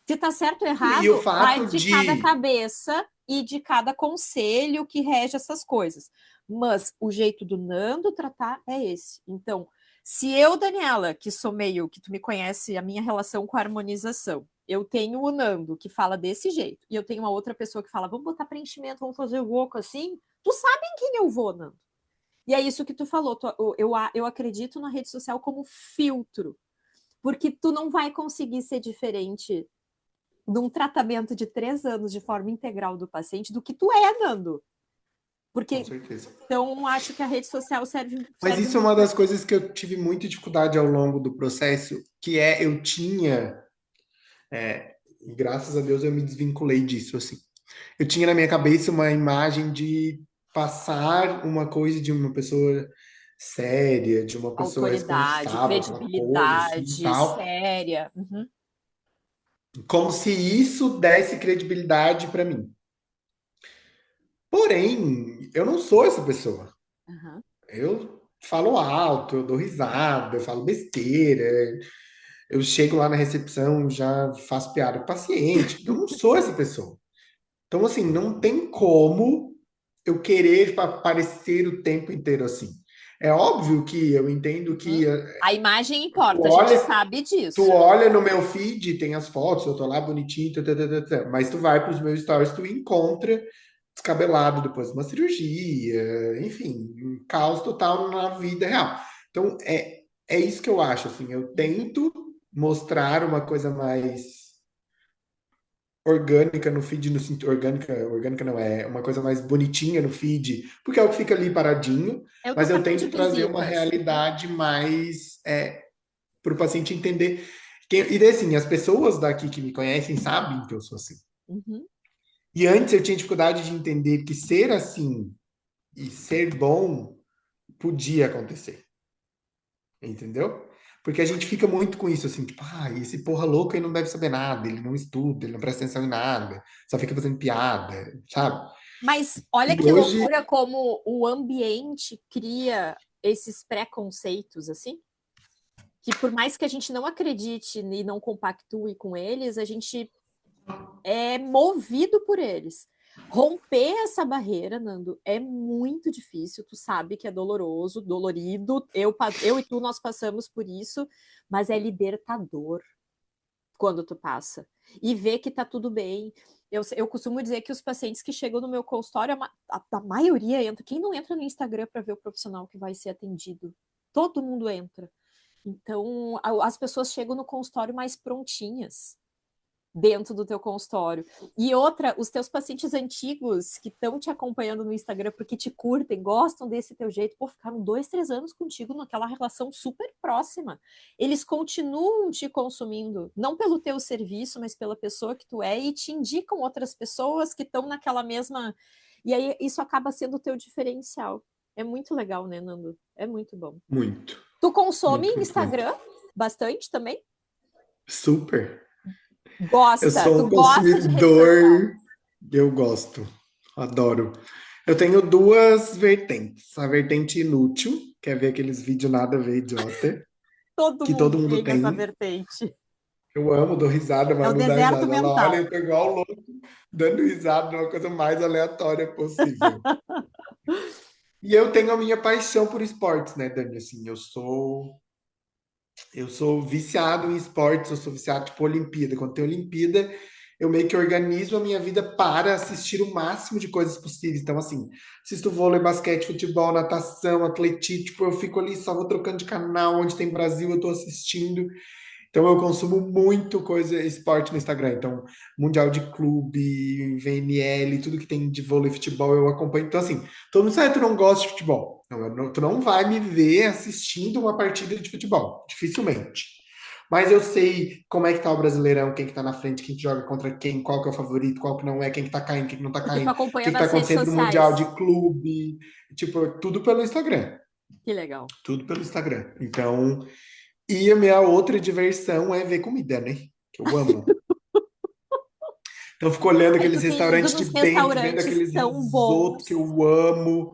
Se tá certo ou E o errado, vai fato de cada de. cabeça e de cada conselho que rege essas coisas. Mas o jeito do Nando tratar é esse. Então, se eu, Daniela, que sou meio, que tu me conhece, a minha relação com a harmonização, eu tenho o Nando que fala desse jeito, e eu tenho uma outra pessoa que fala, vamos botar preenchimento, vamos fazer o oco assim, tu sabe em quem eu vou, Nando. E é isso que tu falou, eu acredito na rede social como filtro, porque tu não vai conseguir ser diferente num tratamento de 3 anos de forma integral do paciente do que tu é, Nando. Com Porque, certeza. então, acho que a rede social serve, Mas serve isso é muito uma para das isso. coisas que eu tive muita dificuldade ao longo do processo, que é eu tinha, e graças a Deus eu me desvinculei disso, assim. Eu tinha na minha cabeça uma imagem de passar uma coisa de uma pessoa séria, de uma pessoa Autoridade, responsável, aquela coisa assim e credibilidade, tal, séria. Uhum. como se isso desse credibilidade para mim. Porém, eu não sou essa pessoa. Uhum. Eu falo alto, eu dou risada, eu falo besteira, eu chego lá na recepção, já faço piada com o paciente. Eu não sou essa pessoa. Então, assim, não tem como eu querer parecer o tempo inteiro assim. É óbvio que eu entendo Uhum. que A imagem tu importa, a gente olha, sabe tu disso. olha no meu feed, tem as fotos, eu tô lá bonitinho, tá, tá, tá, tá, tá. Mas tu vai pros meus stories, tu encontra descabelado depois de uma cirurgia, enfim, um caos total na vida real. Então, é isso que eu acho, assim, eu tento mostrar uma coisa mais orgânica no feed, no sentido, orgânica não é, uma coisa mais bonitinha no feed, porque é o que fica ali paradinho, É o teu mas eu cartão de tento trazer uma visitas. realidade mais para o paciente entender. E daí, assim, as pessoas daqui que me conhecem sabem que eu sou assim. Uhum. E antes eu tinha dificuldade de entender que ser assim e ser bom podia acontecer, entendeu? Porque a gente fica muito com isso, assim, tipo, esse porra louco ele não deve saber nada, ele não estuda, ele não presta atenção em nada, só fica fazendo piada, sabe? Mas olha E que hoje, loucura como o ambiente cria esses preconceitos, assim, que por mais que a gente não acredite e não compactue com eles, a gente é movido por eles. Romper essa barreira, Nando, é muito difícil. Tu sabe que é doloroso, dolorido. Eu e tu, nós passamos por isso, mas é libertador quando tu passa. E ver que tá tudo bem. Eu costumo dizer que os pacientes que chegam no meu consultório, a maioria entra. Quem não entra no Instagram para ver o profissional que vai ser atendido? Todo mundo entra. Então, as pessoas chegam no consultório mais prontinhas dentro do teu consultório. E outra, os teus pacientes antigos que estão te acompanhando no Instagram porque te curtem, gostam desse teu jeito, pô, ficaram 2, 3 anos contigo naquela relação super próxima. Eles continuam te consumindo, não pelo teu serviço, mas pela pessoa que tu é, e te indicam outras pessoas que estão naquela mesma. E aí isso acaba sendo o teu diferencial. É muito legal, né, Nando? É muito bom. muito, Tu consome muito, muito, muito. Instagram bastante também? Super. Eu Gosta, sou tu um gosta de rede social. consumidor, eu gosto, adoro. Eu tenho duas vertentes. A vertente inútil, que é ver aqueles vídeos nada a ver idiota, Todo que todo mundo mundo tem essa tem. vertente. Eu amo, dou risada, É o Manu dá deserto risada. Ela olha, mental. eu tô igual louco, dando risada de uma coisa mais aleatória possível. E eu tenho a minha paixão por esportes, né, Dani? Assim, eu sou viciado em esportes, eu sou viciado tipo Olimpíada. Quando tem Olimpíada, eu meio que organizo a minha vida para assistir o máximo de coisas possíveis. Então, assim, assisto vôlei, basquete, futebol, natação, atletismo, tipo, eu fico ali, só vou trocando de canal, onde tem Brasil, eu tô assistindo. Então eu consumo muito coisa, esporte no Instagram. Então, Mundial de Clube, VNL, tudo que tem de vôlei e futebol eu acompanho. Então, assim, todo mundo sabe, tu não gosta de futebol. Não, tu não vai me ver assistindo uma partida de futebol. Dificilmente. Mas eu sei como é que tá o Brasileirão, quem que tá na frente, quem que joga contra quem, qual que é o favorito, qual que não é, quem que tá caindo, quem que não tá Porque tu caindo, o que acompanha que tá nas redes acontecendo no Mundial de sociais. Clube. Tipo, tudo pelo Instagram. Que legal. Tudo pelo Instagram. Então, e a minha outra diversão é ver comida, né? Que eu amo. Então, eu fico olhando Aí aqueles tu tem ido restaurantes de nos dentro, vendo restaurantes aqueles tão risotos que bons. eu amo.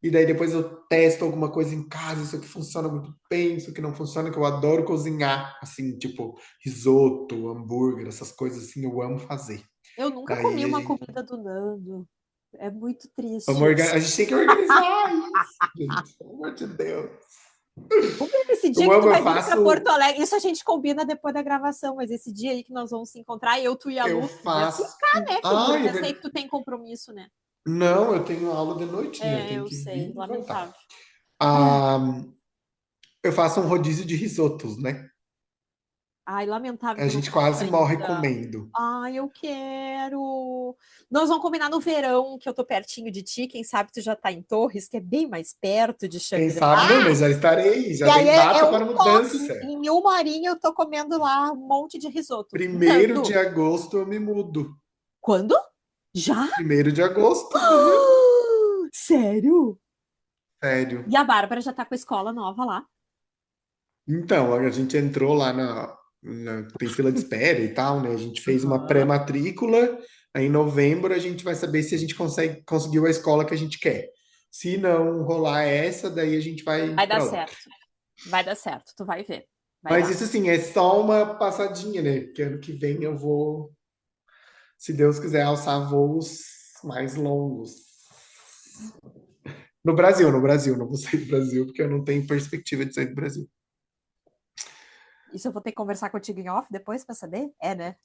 E daí depois eu testo alguma coisa em casa, isso aqui funciona muito bem, isso aqui não funciona, que eu adoro cozinhar, assim, tipo risoto, hambúrguer, essas coisas assim, eu amo fazer. Eu nunca Daí comi a uma gente, comida do Nando. É muito vamos triste isso. a gente tem que organizar isso, gente, pelo amor de Deus. Vamos ver esse dia Eu que tu amo, eu vai vir para Porto faço, Alegre. Isso a gente combina depois da gravação, mas esse dia aí que nós vamos se encontrar, eu, tu e a eu Lu, tu podia faço. ficar, né, figura? Ai, Mas sei que tu tem compromisso, né? não, eu tenho aula de noite, né? Eu É, tenho eu que sei, vir e voltar. lamentável. Ah, eu faço um rodízio de risotos, né? Ai, lamentável A que eu não gente fiz quase morre ainda. comendo. Ai, eu quero. Nós vamos combinar no verão, que eu tô pertinho de ti. Quem sabe tu já tá em Torres, que é bem mais perto de Quem Xangri-Lá. sabe, não, mas já estarei, E já aí tem é data um para toque. mudança. Em uma horinha eu tô comendo lá um monte de risoto. 1º de Nando, agosto eu me mudo. quando? Já? 1º de agosto? Uhum. Sério? Sério. E a Bárbara já tá com a escola nova lá. Então, a gente entrou lá tem fila de espera e tal, né? A gente fez uma Aham. pré-matrícula. Aí em novembro a gente vai saber se a gente conseguiu a escola que a gente quer. Se não rolar essa, daí a gente vai Vai dar para outra. certo. Vai dar certo. Tu vai ver. Vai Mas dar. isso assim, é só uma passadinha, né? Porque ano que vem eu vou, se Deus quiser, alçar voos mais longos. No Brasil, não vou sair do Brasil, porque eu não tenho perspectiva de sair do Brasil. Isso eu vou ter que conversar contigo em off depois pra saber? É, né?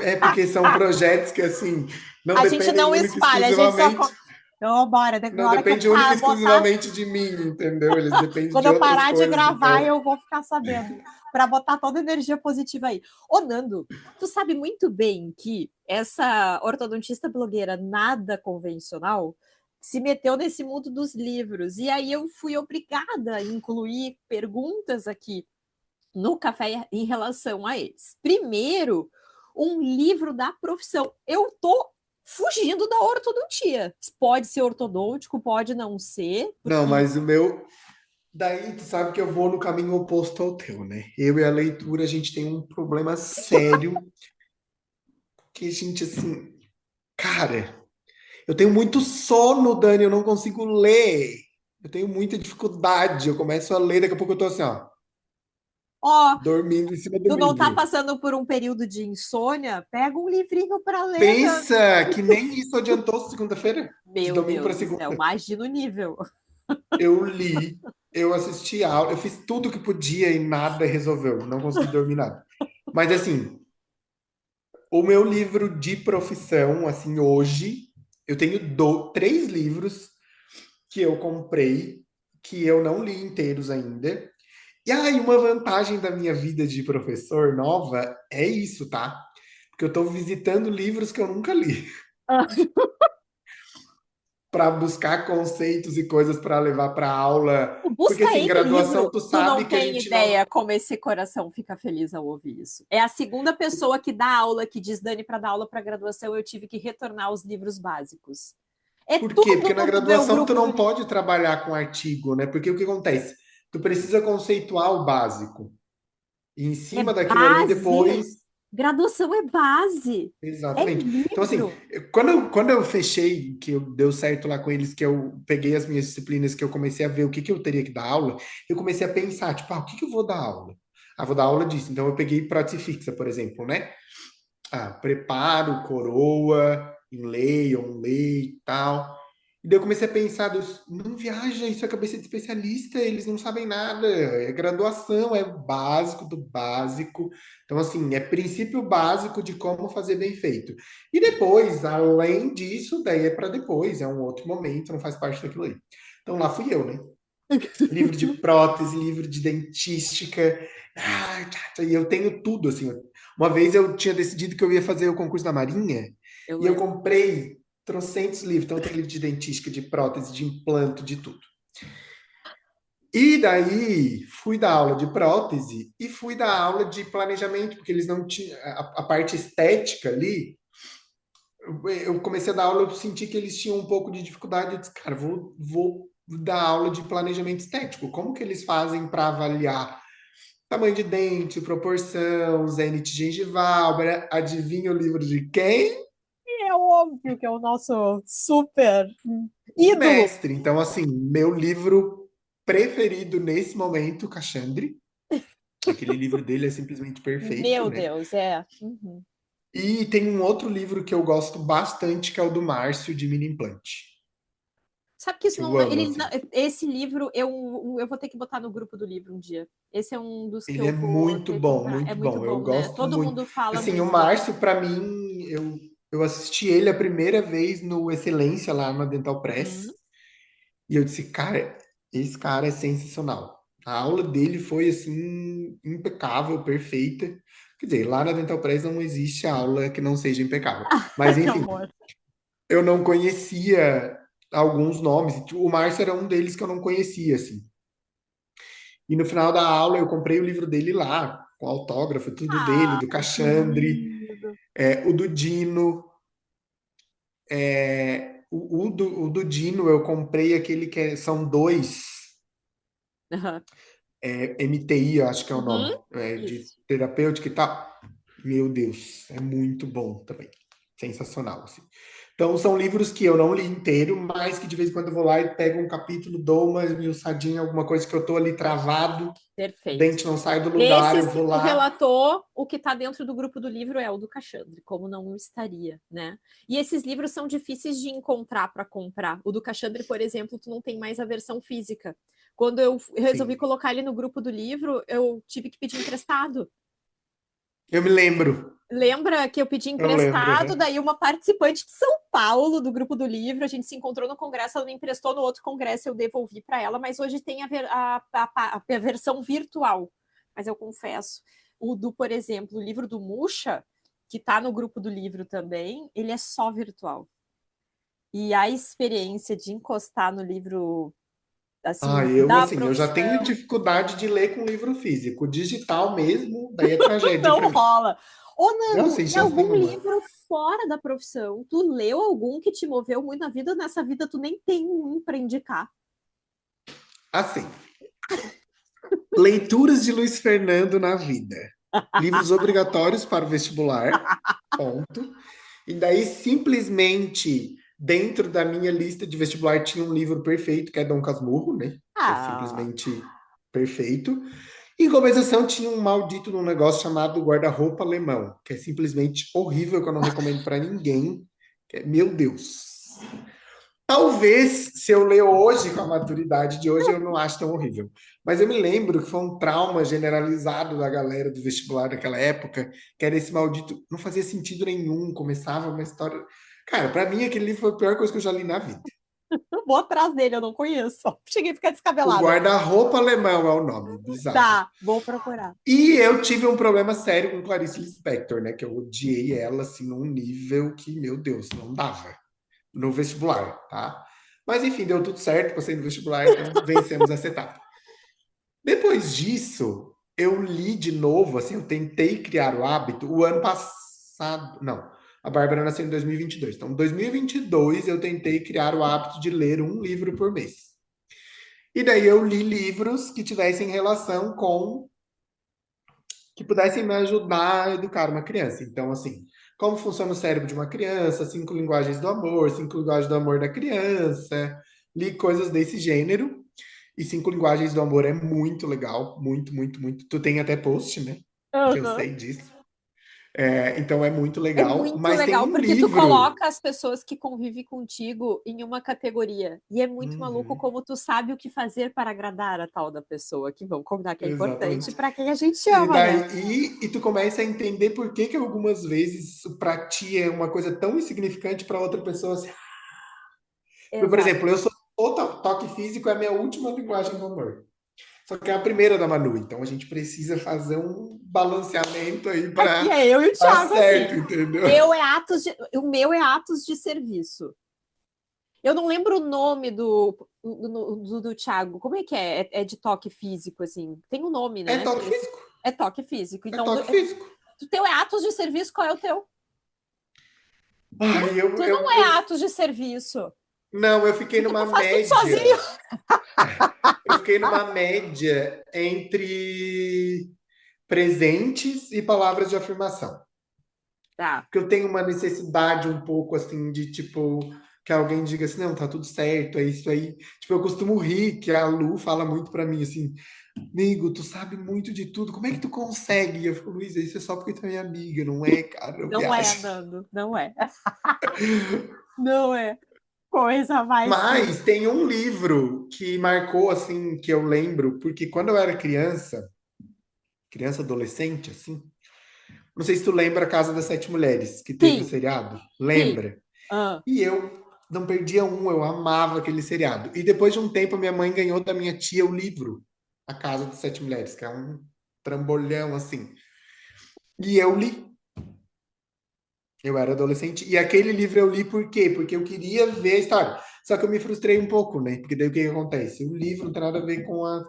É porque são projetos que, assim, não A gente dependem não única e espalha, a gente só, exclusivamente. Então, bora, Não na hora que eu depende única e botar, exclusivamente de mim, entendeu? Eles dependem quando de eu outras parar de coisas, gravar, então. eu vou ficar sabendo, para botar toda a energia positiva aí. Ô, Nando, tu sabe muito bem que essa ortodontista blogueira nada convencional se meteu nesse mundo dos livros, e aí eu fui obrigada a incluir perguntas aqui no café em relação a eles. Primeiro, um livro da profissão. Eu tô fugindo da ortodontia. Pode ser ortodôntico, pode não ser, Não, porque mas o meu. Daí tu sabe que eu vou no caminho oposto ao teu, né? Eu e a leitura, a gente tem um problema sério que a gente, assim, cara, eu tenho muito sono, Dani, eu não consigo ler. Eu tenho muita dificuldade. Eu começo a ler, daqui a pouco eu tô assim, ó, ó, dormindo em cima do tu não tá livro. passando por um período de insônia, pega um livrinho para ler, Nando. Pensa que nem isso adiantou segunda-feira, de Meu domingo para Deus do céu, segunda. imagina o nível. Eu li, eu assisti aula, eu fiz tudo que podia e nada resolveu. Não consegui dormir nada. Mas assim, o meu livro de profissão, assim, hoje, eu tenho três livros que eu comprei, que eu não li inteiros ainda. E aí, uma vantagem da minha vida de professor nova é isso, tá? Porque eu tô visitando livros que eu nunca li, para buscar conceitos e coisas para levar para aula. Porque, Busca assim, N graduação, livro, tu tu não sabe que a tem gente não. ideia como esse coração fica feliz ao ouvir isso. É a segunda pessoa que dá aula, que diz Dani para dar aula para graduação, eu tive que retornar os livros básicos. É Por quê? Porque tudo na do meu graduação tu grupo do não livro. pode trabalhar com artigo, né? Porque o que acontece? Tu precisa conceituar o básico. E em É cima daquilo ali, base. depois. Graduação é base. É Exatamente. Então, assim, livro. quando eu fechei, que deu certo lá com eles, que eu peguei as minhas disciplinas, que eu comecei a ver o que que eu teria que dar aula, eu comecei a pensar, tipo, o que que eu vou dar aula? Ah, vou dar aula disso. Então, eu peguei prótese fixa, por exemplo, né? Ah, preparo, coroa, inlay, onlay e tal. E daí eu comecei a pensar, não viaja, isso é cabeça de especialista, eles não sabem nada, é graduação, é básico do básico. Então, assim, é princípio básico de como fazer bem feito. E depois, além disso, daí é para depois, é um outro momento, não faz parte daquilo aí. Então lá fui eu, né? Livro de prótese, livro de dentística. E eu tenho tudo, assim. Uma vez eu tinha decidido que eu ia fazer o concurso da Marinha Eu e eu lembro. comprei trocentos livros. Então tem livro de dentística, de prótese, de implante, de tudo. E daí fui dar aula de prótese e fui dar aula de planejamento, porque eles não tinham a parte estética ali. Eu comecei a dar aula, eu senti que eles tinham um pouco de dificuldade. Eu disse, cara, vou dar aula de planejamento estético. Como que eles fazem para avaliar tamanho de dente, proporção, zenite gengival? Adivinha o livro de quem? É óbvio que é o nosso super O ídolo. mestre. Então, assim, meu livro preferido nesse momento, Caxandre. Aquele livro dele é simplesmente perfeito, Meu né? Deus, é. Uhum. E tem um outro livro que eu gosto bastante, que é o do Márcio, de mini implante. Sabe que isso Que eu não, amo, ele, assim. esse livro eu vou ter que botar no grupo do livro um dia. Esse é um dos que Ele eu é vou muito ter que bom, comprar. É muito muito bom. Eu bom, né? gosto Todo muito. mundo fala Assim, o muito dele. Márcio, para mim, eu assisti ele a primeira vez no Excelência, lá na Dental Press. Uhum. E eu disse, cara, esse cara é sensacional. A aula dele foi, assim, impecável, perfeita. Quer dizer, lá na Dental Press não existe aula que não seja impecável. Mas, Que enfim, amor. eu não conhecia alguns nomes. O Márcio era um deles que eu não conhecia, assim. E no final da aula eu comprei o livro dele lá, com autógrafo, tudo dele, Ah, do que Caxandre, lindo. o do Dino. O do Dino eu comprei aquele que são dois, Uhum. MTI, eu acho que é o Uhum. nome, de Isso. terapêutica e tal. Meu Deus, é muito bom também. Sensacional, assim. Então, são livros que eu não li inteiro, mas que de vez em quando eu vou lá e pego um capítulo, dou uma esmiuçadinha, alguma coisa que eu tô ali travado, o Perfeito. dente não sai do lugar, Desses eu que vou tu lá. relatou, o que está dentro do grupo do livro é o do Caxandre, como não estaria, né? E esses livros são difíceis de encontrar para comprar. O do Caxandre, por exemplo, tu não tem mais a versão física. Quando eu resolvi Sim, colocar ele no grupo do livro, eu tive que pedir emprestado. eu me lembro. Lembra que eu pedi Eu lembro, emprestado, né? daí uma participante de São Paulo, do grupo do livro, a gente se encontrou no congresso, ela me emprestou, no outro congresso eu devolvi para ela, mas hoje tem a versão virtual. Mas eu confesso, o do, por exemplo, o livro do Muxa, que está no grupo do livro também, ele é só virtual. E a experiência de encostar no livro, Ah, assim, eu da assim, eu já tenho profissão, dificuldade de ler com livro físico. Digital mesmo, daí é tragédia para não mim. rola. Ô, Não, Nando, sem e chance algum nenhuma. livro fora da profissão? Tu leu algum que te moveu muito na vida? Nessa vida tu nem tem um para indicar. Assim, leituras de Luiz Fernando na vida. Livros obrigatórios para o vestibular, ponto. E daí, simplesmente, dentro da minha lista de vestibular, tinha um livro perfeito, que é Dom Casmurro, né? Que é Ah, simplesmente perfeito. Em compensação, tinha um maldito num negócio chamado Guarda-Roupa Alemão, que é simplesmente horrível, que eu não recomendo para ninguém. Meu Deus. Talvez, se eu ler hoje, com a maturidade de hoje, eu não acho tão horrível. Mas eu me lembro que foi um trauma generalizado da galera do vestibular daquela época, que era esse maldito. Não fazia sentido nenhum, começava uma história. Cara, para mim, aquele livro foi a pior coisa que eu já li na vida. eu vou atrás dele, eu não conheço. Cheguei a ficar O descabelada. Guarda-Roupa Alemão é o nome, bizarro. Tá, vou procurar. E eu tive um problema sério com Clarice Lispector, né? Que eu odiei ela, assim, num nível que, meu Deus, não dava. No vestibular, tá? Mas enfim, deu tudo certo, passei no vestibular, então vencemos essa etapa. Depois disso, eu li de novo, assim, eu tentei criar o hábito o ano passado. Não, a Bárbara nasceu em 2022. Então, em 2022, eu tentei criar o hábito de ler um livro por mês. E daí eu li livros que tivessem relação com que pudessem me ajudar a educar uma criança. Então, assim, como funciona o cérebro de uma criança, 5 linguagens do amor da criança, li coisas desse gênero. E 5 linguagens do amor é muito legal, muito, muito, muito. Tu tem até post, né? Que eu Uhum. sei disso. Então é muito É legal. muito Mas tem legal um porque tu livro. coloca as pessoas que convivem contigo em uma categoria. E é muito maluco Uhum, como tu sabe o que fazer para agradar a tal da pessoa, que vamos combinar que é importante exatamente. para quem a gente E ama, né? daí, e tu começa a entender por que que algumas vezes isso pra ti é uma coisa tão insignificante, para outra pessoa assim, por Exato. exemplo, eu sou toque físico é a minha última linguagem do amor. Só que é a primeira da Manu, então a gente precisa fazer um balanceamento aí Aqui para é eu e o dar Thiago, certo, assim. entendeu? O meu é atos de serviço. Eu não lembro o nome do Thiago. Como é que é? É de toque físico, assim. Tem um nome, É né? toque físico. É toque físico. É Então, toque físico. o teu é atos de serviço, qual é o teu? Tu não, Ai, tu não é atos de serviço. não, eu fiquei Porque numa tu faz tudo sozinho. média. Eu fiquei numa média entre presentes e palavras de afirmação. Tá. Porque eu tenho uma necessidade um pouco assim de tipo que alguém diga assim, não, tá tudo certo, é isso aí. Tipo, eu costumo rir que a Lu fala muito pra mim assim, amigo, tu sabe muito de tudo, como é que tu consegue? E eu fico, Luísa, isso é só porque tu é minha amiga, não é, cara, eu Não é, viajo. Nando. Não é. Não é. Coisa mais Mas que. tem um livro que marcou assim, que eu lembro, porque quando eu era criança, criança adolescente, assim, não sei se tu lembra a Casa das Sete Mulheres, que teve o Sim, seriado. sim. Lembra? Ah, E eu não perdia um, eu amava aquele seriado. E depois de um tempo, a minha mãe ganhou da minha tia o livro, A Casa das Sete Mulheres, que é um trambolhão assim. E eu li. Eu era adolescente. E aquele livro eu li por quê? Porque eu queria ver a história. Só que eu me frustrei um pouco, né? Porque daí o que, que acontece? O livro não tem nada a ver com a.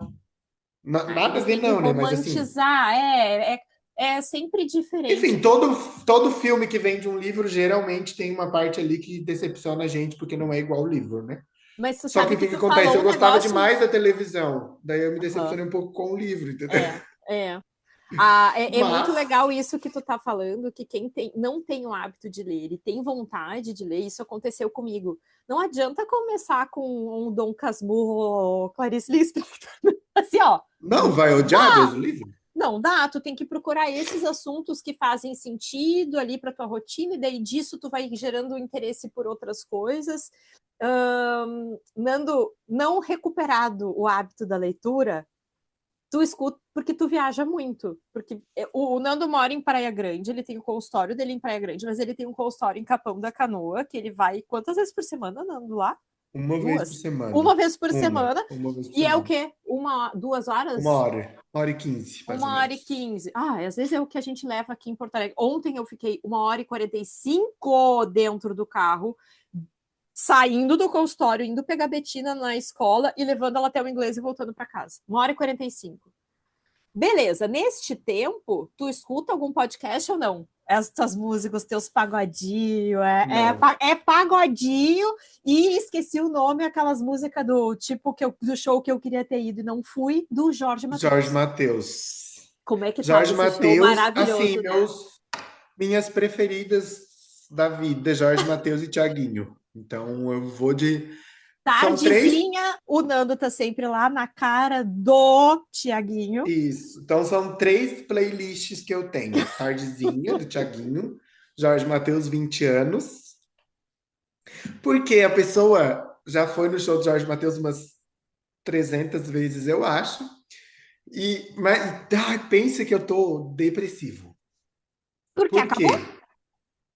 Nada a eles ver, têm que não, né? Mas assim. romantizar. É sempre diferente. Enfim, todo filme que vem de um livro geralmente tem uma parte ali que decepciona a gente porque não é igual o livro, né? Mas tu Só que sabe o que que, que tu acontece? falou Eu um gostava negócio. demais da televisão, daí eu me Aham. decepcionei um pouco com o livro, entendeu? É, é. É muito Mas, legal isso que tu tá falando, que quem não tem o hábito de ler e tem vontade de ler, isso aconteceu comigo. Não adianta começar com um Dom Casmurro ou Clarice Lispector. Assim, ó, não, vai odiar Deus o livro? não dá, tu tem que procurar esses assuntos que fazem sentido ali para tua rotina, e daí disso tu vai gerando interesse por outras coisas. Nando, não recuperado o hábito da leitura, tu escuta porque tu viaja muito. Porque o Nando mora em Praia Grande, ele tem o consultório dele em Praia Grande, mas ele tem um consultório em Capão da Canoa, que ele vai quantas vezes por semana, Nando, lá? Uma vez por Duas? semana. Uma vez por semana. Uma vez por E é o semana. quê? 1 2 horas? hora. 1 hora e 15, mais ou 1 hora e menos. 15. Ah, às vezes é o que a gente leva aqui em Porto Alegre. Ontem eu fiquei 1 hora e 45 dentro do carro, saindo do consultório, indo pegar a Betina na escola e levando ela até o inglês e voltando para casa. 1 hora e 45. Beleza, neste tempo, tu escuta algum podcast ou não? As tuas músicas, os teus pagodinho, Não. é pagodinho e esqueci o nome, aquelas músicas do tipo do show que eu queria ter ido e não fui, do Jorge Jorge Mateus. Mateus. Como é que tava Jorge esse show Mateus, assim, maravilhoso, né? minhas preferidas da vida, Jorge Mateus e Thiaguinho. Então eu vou de. São três. Tardezinha, o Nando tá sempre lá na cara do Tiaguinho. Isso. Então são três playlists que eu tenho. Tardezinha, do Thiaguinho. Jorge Mateus, 20 anos. Porque a pessoa já foi no show do Jorge Mateus umas 300 vezes, eu acho. Mas pensa que eu tô depressivo. Porque Por acabou? quê?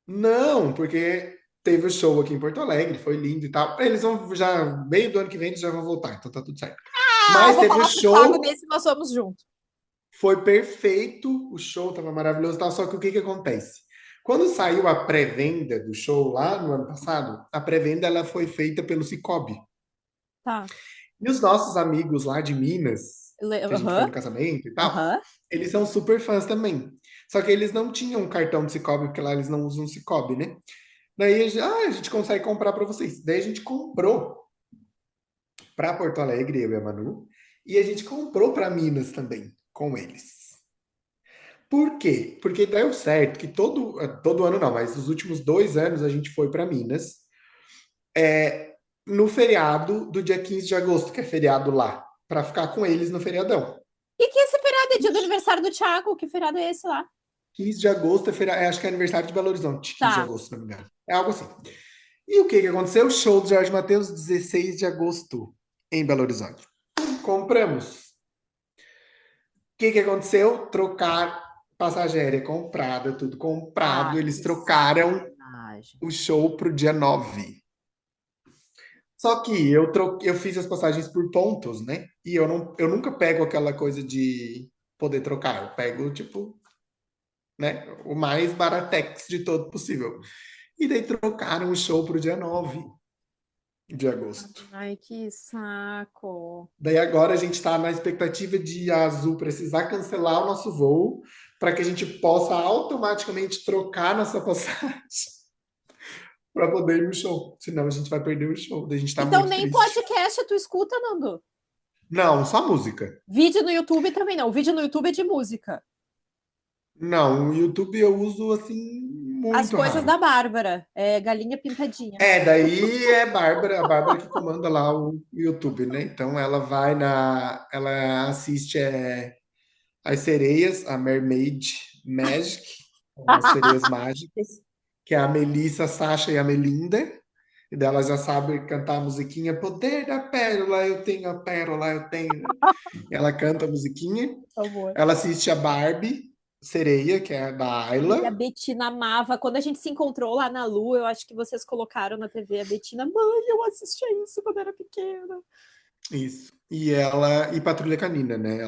Não, porque teve o show aqui em Porto Alegre, foi lindo e tal. Eles vão já, meio do ano que vem, eles já vão voltar, então tá tudo certo. Ah, Mas vou teve o falar pro Thiago show, desse, nós vamos juntos. foi perfeito, o show tava maravilhoso e tal. Só que o que que acontece? Quando saiu a pré-venda do show lá no ano passado, a pré-venda ela foi feita pelo Cicobi. Tá. E os nossos amigos lá de Minas, que a gente foi no Aham, casamento e tal, aham. eles são super fãs também. Só que eles não tinham um cartão de Cicobi, porque lá eles não usam Cicobi, né? Daí a gente consegue comprar para vocês. Daí a gente comprou para Porto Alegre, eu e a Manu, e a gente comprou para Minas também, com eles. Por quê? Porque deu certo que todo ano não, mas os últimos 2 anos a gente foi para Minas, no feriado do dia 15 de agosto, que é feriado lá, para ficar com eles no feriadão. Que é esse feriado? É dia do aniversário do Thiago. Que feriado é esse lá? 15 de agosto é feriado, acho que é aniversário de Belo Horizonte, 15 de Tá. agosto, se não me engano. É algo assim. E o que que aconteceu? Show do Jorge Mateus, 16 de agosto, em Belo Horizonte. Compramos. O que que aconteceu? Trocar passagem aérea comprada, tudo Ah, comprado. Eles que trocaram sacanagem. o show para o dia 9. Só que eu fiz as passagens por pontos, né? E eu nunca pego aquela coisa de poder trocar. Eu pego, tipo, né? O mais baratex de todo possível. E daí trocaram o show para o dia 9 de agosto. Ai, que saco. Daí agora a gente está na expectativa de a Azul precisar cancelar o nosso voo para que a gente possa automaticamente trocar nossa passagem para poder ir no show. Senão a gente vai perder o show. Daí a gente está Então muito nem triste. podcast tu escuta, Nando. Não, só música. Vídeo no YouTube também não. O vídeo no YouTube é de música. Não, o YouTube eu uso assim As muito coisas raro. da Bárbara. É galinha pintadinha. Daí é a Bárbara que comanda lá o YouTube, né? Então ela assiste as sereias, a Mermaid Magic, as sereias mágicas, que é a Melissa, a Sasha e a Melinda. E dela já sabe cantar a musiquinha Poder da Pérola, eu tenho a pérola, eu tenho. Ela canta a musiquinha. Amor. Ela assiste a Barbie Sereia, que é a da Ai, a Ayla. Betina amava. Quando a gente se encontrou lá na Lu, eu acho que vocês colocaram na TV a Betina. Mãe, eu assistia isso quando era pequena. Isso. E Patrulha Canina, né?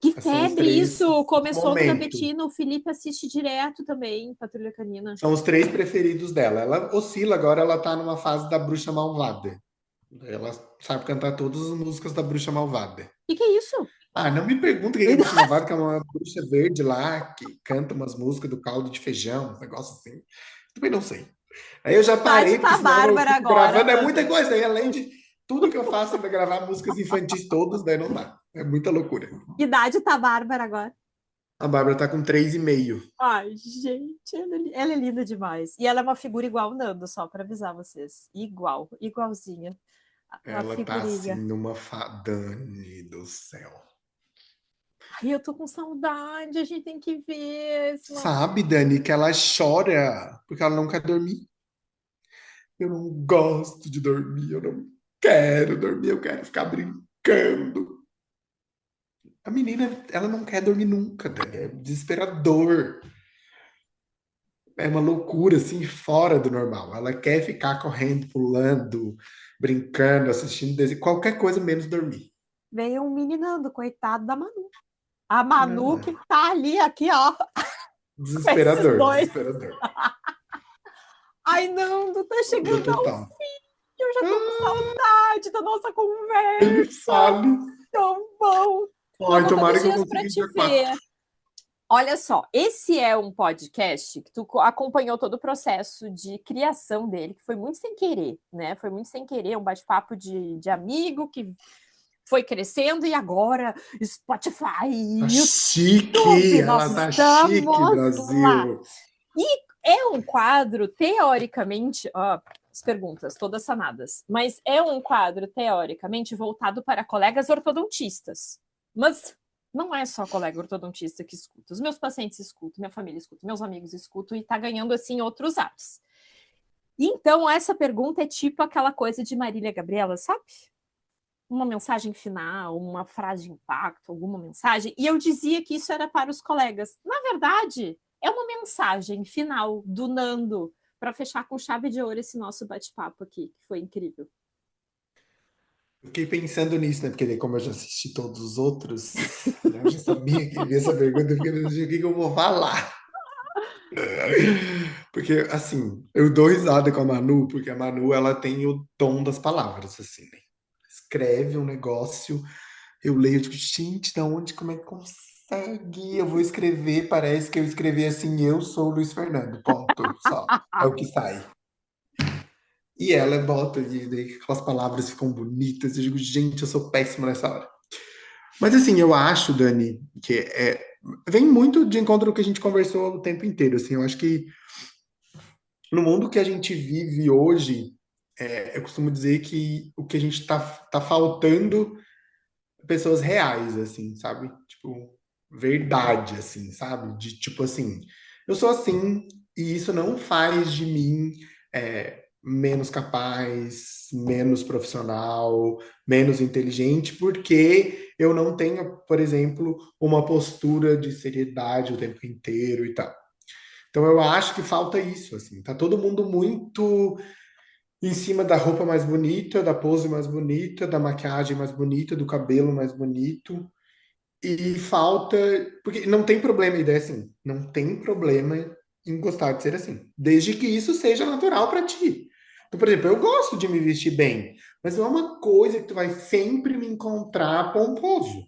Que São os febre três isso! Começou no da momentos. Betina, o Felipe assiste direto também, Patrulha Canina. São os três preferidos dela. Ela oscila agora, ela tá numa fase da Bruxa Malvada. Ela sabe cantar todas as músicas da Bruxa Malvada. Que é isso? Ah, não me pergunta o que é Bruxa Malvada, que é uma bruxa verde lá, que canta umas músicas do caldo de feijão, um negócio assim. Também não sei. Aí eu já Idade parei, porque tá senão eu Bárbara fico agora, gravando, é muita Nando. coisa. Aí além de tudo que eu faço, ainda gravar músicas infantis todas, daí não dá. É muita loucura. Que idade tá Bárbara agora? A Bárbara tá com 3,5. Ai, gente, ela é linda demais. E ela é uma figura igual o Nando, só para avisar vocês. Igual, igualzinha. A Ela tá assim figurinha. numa Dani do céu. Ai, eu tô com saudade, a gente tem que ver esse momento. Sabe, Dani, que ela chora porque ela não quer dormir. Eu não gosto de dormir, eu não quero dormir, eu quero ficar brincando. A menina, ela não quer dormir nunca, Dani. É desesperador. É uma loucura, assim, fora do normal. Ela quer ficar correndo, pulando, brincando, assistindo desenho, qualquer coisa menos dormir. Veio um meninando, coitado da Manu. A Manu Não, que tá ali, aqui, ó, com esses desesperador, dois. desesperador. Ai, Nando, tá Loucura chegando ao total. fim. Eu já tô com Ah, saudade da nossa ele conversa. fale. Tão bom. Tô Ai, contando tomara os que eu dias para consiga te dia 4. ver. Olha só, esse é um podcast que tu acompanhou todo o processo de criação dele, que foi muito sem querer, né? Foi muito sem querer, um bate-papo de amigo que foi crescendo e agora Spotify, Tá chique, YouTube, nós ela tá chique, estamos lá. Brasil. E é um quadro, teoricamente, ó, as perguntas todas sanadas, mas é um quadro, teoricamente, voltado para colegas ortodontistas. Mas não é só colega ortodontista que escuta. Os meus pacientes escutam, minha família escuta, meus amigos escutam e está ganhando, assim, outros ares. Então, essa pergunta é tipo aquela coisa de Marília Gabriela, sabe? Uma mensagem final, uma frase de impacto, alguma mensagem, e eu dizia que isso era para os colegas. Na verdade, é uma mensagem final do Nando para fechar com chave de ouro esse nosso bate-papo aqui, que foi incrível. Fiquei pensando nisso, né? Porque daí, como eu já assisti todos os outros, né, eu já sabia que ia essa pergunta, eu fiquei pensando, o que que eu vou falar? Porque, assim, eu dou risada com a Manu, porque a Manu, ela tem o tom das palavras, assim, né? Escreve um negócio, eu leio, eu digo, gente, da onde, como é que consegue? Eu vou escrever, parece que eu escrevi assim, eu sou o Luiz Fernando, ponto, só. É o que sai. E ela bota, e daí aquelas palavras ficam bonitas, eu digo, gente, eu sou péssimo nessa hora. Mas assim, eu acho, Dani, vem muito de encontro ao que a gente conversou o tempo inteiro, assim, eu acho que no mundo que a gente vive hoje, eu costumo dizer que o que a gente tá faltando é pessoas reais, assim, sabe? Tipo, verdade, assim, sabe? De tipo assim, eu sou assim, e isso não faz de mim menos capaz, menos profissional, menos inteligente, porque eu não tenho, por exemplo, uma postura de seriedade o tempo inteiro e tal. Então eu acho que falta isso, assim. Tá todo mundo muito em cima da roupa mais bonita, da pose mais bonita, da maquiagem mais bonita, do cabelo mais bonito. E falta, porque não tem problema, a ideia é assim, não tem problema em gostar de ser assim, desde que isso seja natural para ti. Então, por exemplo, eu gosto de me vestir bem, mas não é uma coisa que tu vai sempre me encontrar pomposo.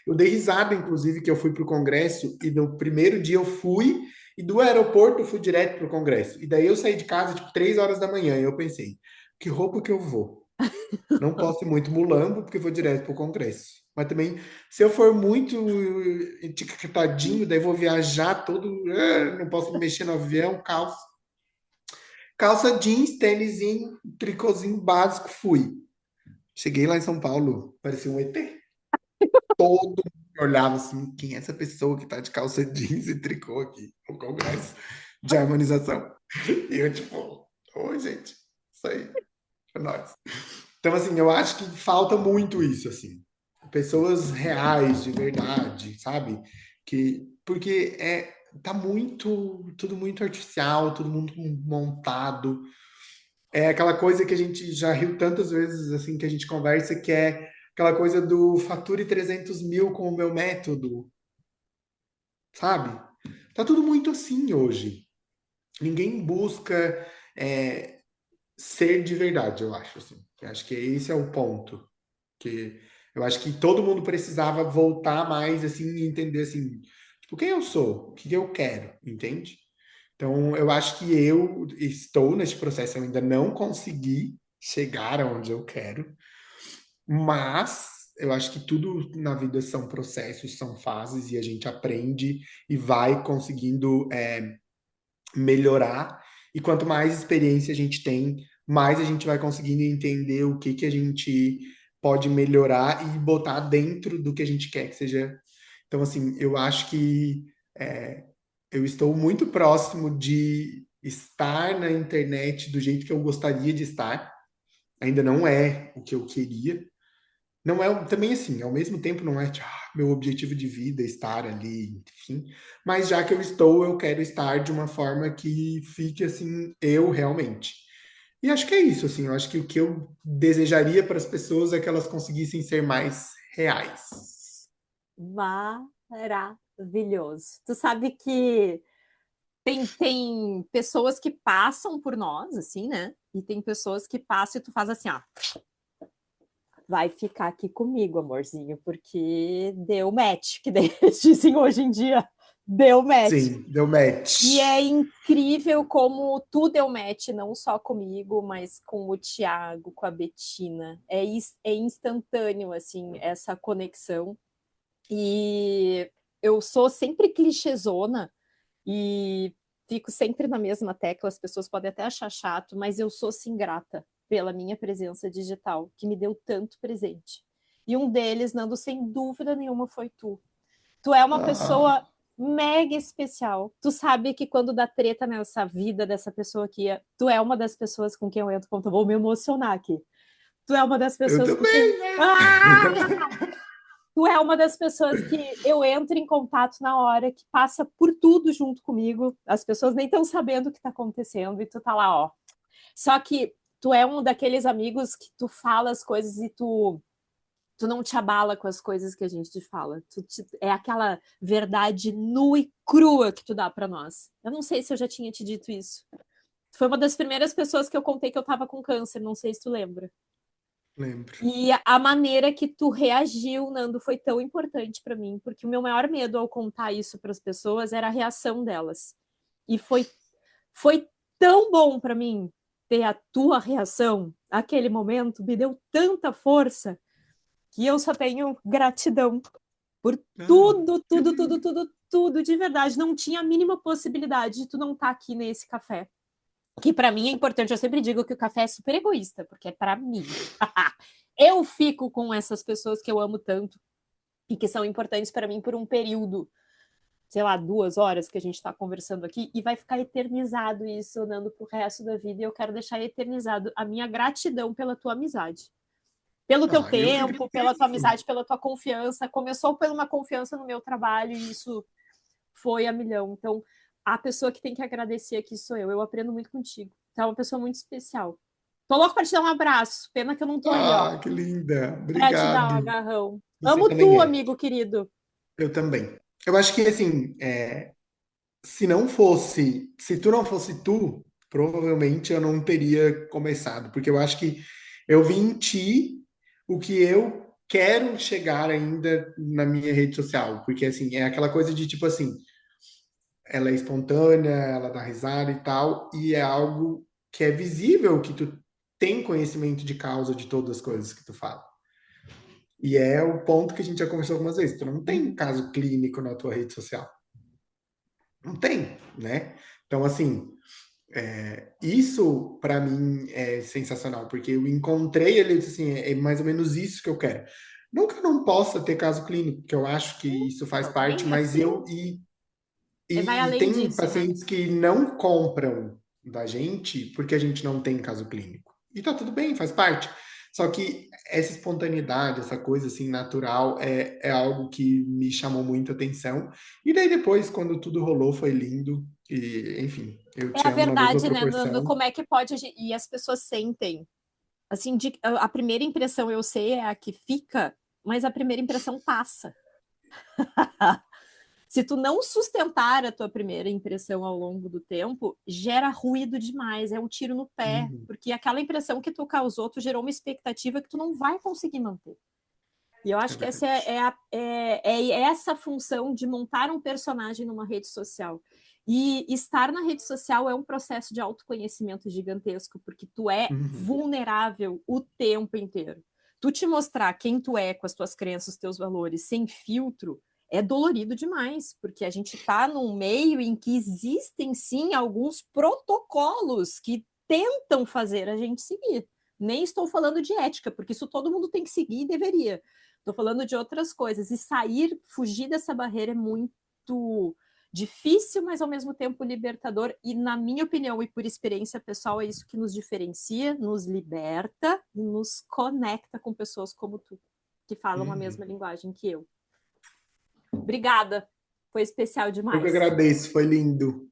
Eu dei risada, inclusive, que eu fui para o congresso e no primeiro dia eu fui e do aeroporto eu fui direto para o congresso. E daí eu saí de casa tipo 3 horas da manhã e eu pensei, que roupa que eu vou? Não posso ir muito mulambo porque eu vou direto para o congresso. Mas também, se eu for muito etiquetadinho, daí vou viajar todo, não posso me mexer no avião, calça jeans, tênisinho, tricôzinho básico, fui. Cheguei lá em São Paulo, parecia um ET. Todo mundo olhava assim, quem é essa pessoa que tá de calça jeans e tricô aqui no congresso de harmonização? E eu tipo, oi gente, isso aí, é nóis. Então assim, eu acho que falta muito isso, assim. Pessoas reais, de verdade, sabe? Porque tá muito, tudo muito artificial, tudo muito montado. É aquela coisa que a gente já riu tantas vezes, assim, que a gente conversa, que é aquela coisa do fature 300 mil com o meu método, sabe? Tá tudo muito assim hoje. Ninguém busca é, ser de verdade, eu acho, assim. Eu acho que esse é o ponto. Que eu acho que todo mundo precisava voltar mais, assim, e entender, assim, tipo, quem eu sou, o que eu quero, entende? Então, eu acho que eu estou nesse processo, eu ainda não consegui chegar aonde eu quero, mas eu acho que tudo na vida são processos, são fases, e a gente aprende e vai conseguindo melhorar. E quanto mais experiência a gente tem, mais a gente vai conseguindo entender o que que a gente pode melhorar e botar dentro do que a gente quer que seja. Então, assim, eu acho que é, eu estou muito próximo de estar na internet do jeito que eu gostaria de estar. Ainda não é o que eu queria, não é também assim, ao mesmo tempo não é tipo, meu objetivo de vida estar ali, enfim, mas já que eu estou, eu quero estar de uma forma que fique assim, eu realmente. E acho que é isso, assim, eu acho que o que eu desejaria para as pessoas é que elas conseguissem ser mais reais. Maravilhoso. Tu sabe que tem pessoas que passam por nós, assim, né? E tem pessoas que passam e tu faz assim, ó, vai ficar aqui comigo, amorzinho, porque deu match, que eles dizem hoje em dia, deu match. Sim, deu E é match. incrível como tu deu match, não só comigo, mas com o Thiago, com a Betina. É instantâneo, assim, essa conexão. E eu sou sempre clichêzona e fico sempre na mesma tecla. As pessoas podem até achar chato, mas eu sou sim grata pela minha presença digital, que me deu tanto presente. E um deles, Nando, sem dúvida nenhuma, foi tu. Tu é uma Ah, pessoa mega especial. Tu sabe que quando dá treta nessa vida dessa pessoa aqui, tu é uma das pessoas com quem eu entro contra. Vou me emocionar aqui. Tu é uma das eu pessoas com quem. também, né? Ah! Tu é uma das pessoas que eu entro em contato na hora, que passa por tudo junto comigo. As pessoas nem estão sabendo o que está acontecendo e tu tá lá, ó. Só que tu é um daqueles amigos que tu fala as coisas e tu não te abala com as coisas que a gente te fala. É aquela verdade nua e crua que tu dá para nós. Eu não sei se eu já tinha te dito isso. Foi uma das primeiras pessoas que eu contei que eu tava com câncer, não sei se tu lembra. Lembro. E a maneira que tu reagiu, Nando, foi tão importante para mim, porque o meu maior medo ao contar isso para as pessoas era a reação delas. E foi tão bom para mim ter a tua reação, aquele momento me deu tanta força que eu só tenho gratidão por Ah, tudo, que tudo, tudo, lindo. tudo, tudo de verdade. Não tinha a mínima possibilidade de tu não estar aqui nesse café. Que para mim é importante. Eu sempre digo que o café é super egoísta, porque é para mim. Eu fico com essas pessoas que eu amo tanto e que são importantes para mim por um período, sei lá, 2 horas que a gente está conversando aqui, e vai ficar eternizado isso, Nando, pro resto da vida. E eu quero deixar eternizado a minha gratidão pela tua amizade. Pelo teu Ah, eu que tempo, pela tua agradeço. amizade, pela tua confiança. Começou por uma confiança no meu trabalho e isso foi a milhão. Então, a pessoa que tem que agradecer aqui sou eu. Eu aprendo muito contigo. Tu é uma pessoa muito especial. Tô louco para te dar um abraço. Pena que eu não tô aí, ó, Ah, que linda. para te dar um Obrigado. agarrão. Você Amo também tu, é. amigo querido. Eu também. Eu acho que, assim, se não fosse, se tu não fosse tu, provavelmente eu não teria começado, porque eu acho que eu vi em ti o que eu quero chegar ainda na minha rede social, porque, assim, é aquela coisa de, tipo assim, ela é espontânea, ela dá risada e tal, e é algo que é visível que tu tem conhecimento de causa de todas as coisas que tu fala. E é o ponto que a gente já conversou algumas vezes. Tu não tem Uhum. caso clínico na tua rede social. Não tem, né? Então, assim, isso para mim é sensacional, porque eu encontrei ele assim, é mais ou menos isso que eu quero. Não que eu não possa ter caso clínico, porque eu acho que isso faz Não, parte, nem mas assim, vai e além tem disso, né? pacientes que não compram da gente porque a gente não tem caso clínico. E tá tudo bem, faz parte. Só que essa espontaneidade, essa coisa assim natural, é algo que me chamou muita atenção. E daí depois, quando tudo rolou, foi lindo. E, enfim, eu É te a amo na mesma verdade, né, Nando? proporção. Como é que pode. E as pessoas sentem. Assim, a primeira impressão eu sei é a que fica, mas a primeira impressão passa. Se tu não sustentar a tua primeira impressão ao longo do tempo, gera ruído demais, é um tiro no pé, Uhum, porque aquela impressão que tu causou, tu gerou uma expectativa que tu não vai conseguir manter. E eu é acho que essa verdade. é essa função de montar um personagem numa rede social. E estar na rede social é um processo de autoconhecimento gigantesco, porque tu é Uhum, vulnerável o tempo inteiro. Tu te mostrar quem tu é com as tuas crenças, os teus valores, sem filtro, é dolorido demais, porque a gente está num meio em que existem sim alguns protocolos que tentam fazer a gente seguir. Nem estou falando de ética, porque isso todo mundo tem que seguir e deveria. Estou falando de outras coisas. E sair, fugir dessa barreira é muito difícil, mas ao mesmo tempo libertador. E, na minha opinião, e por experiência pessoal, é isso que nos diferencia, nos liberta e nos conecta com pessoas como tu. que falam a mesma linguagem que eu. Obrigada, foi especial Eu que demais. agradeço, foi lindo.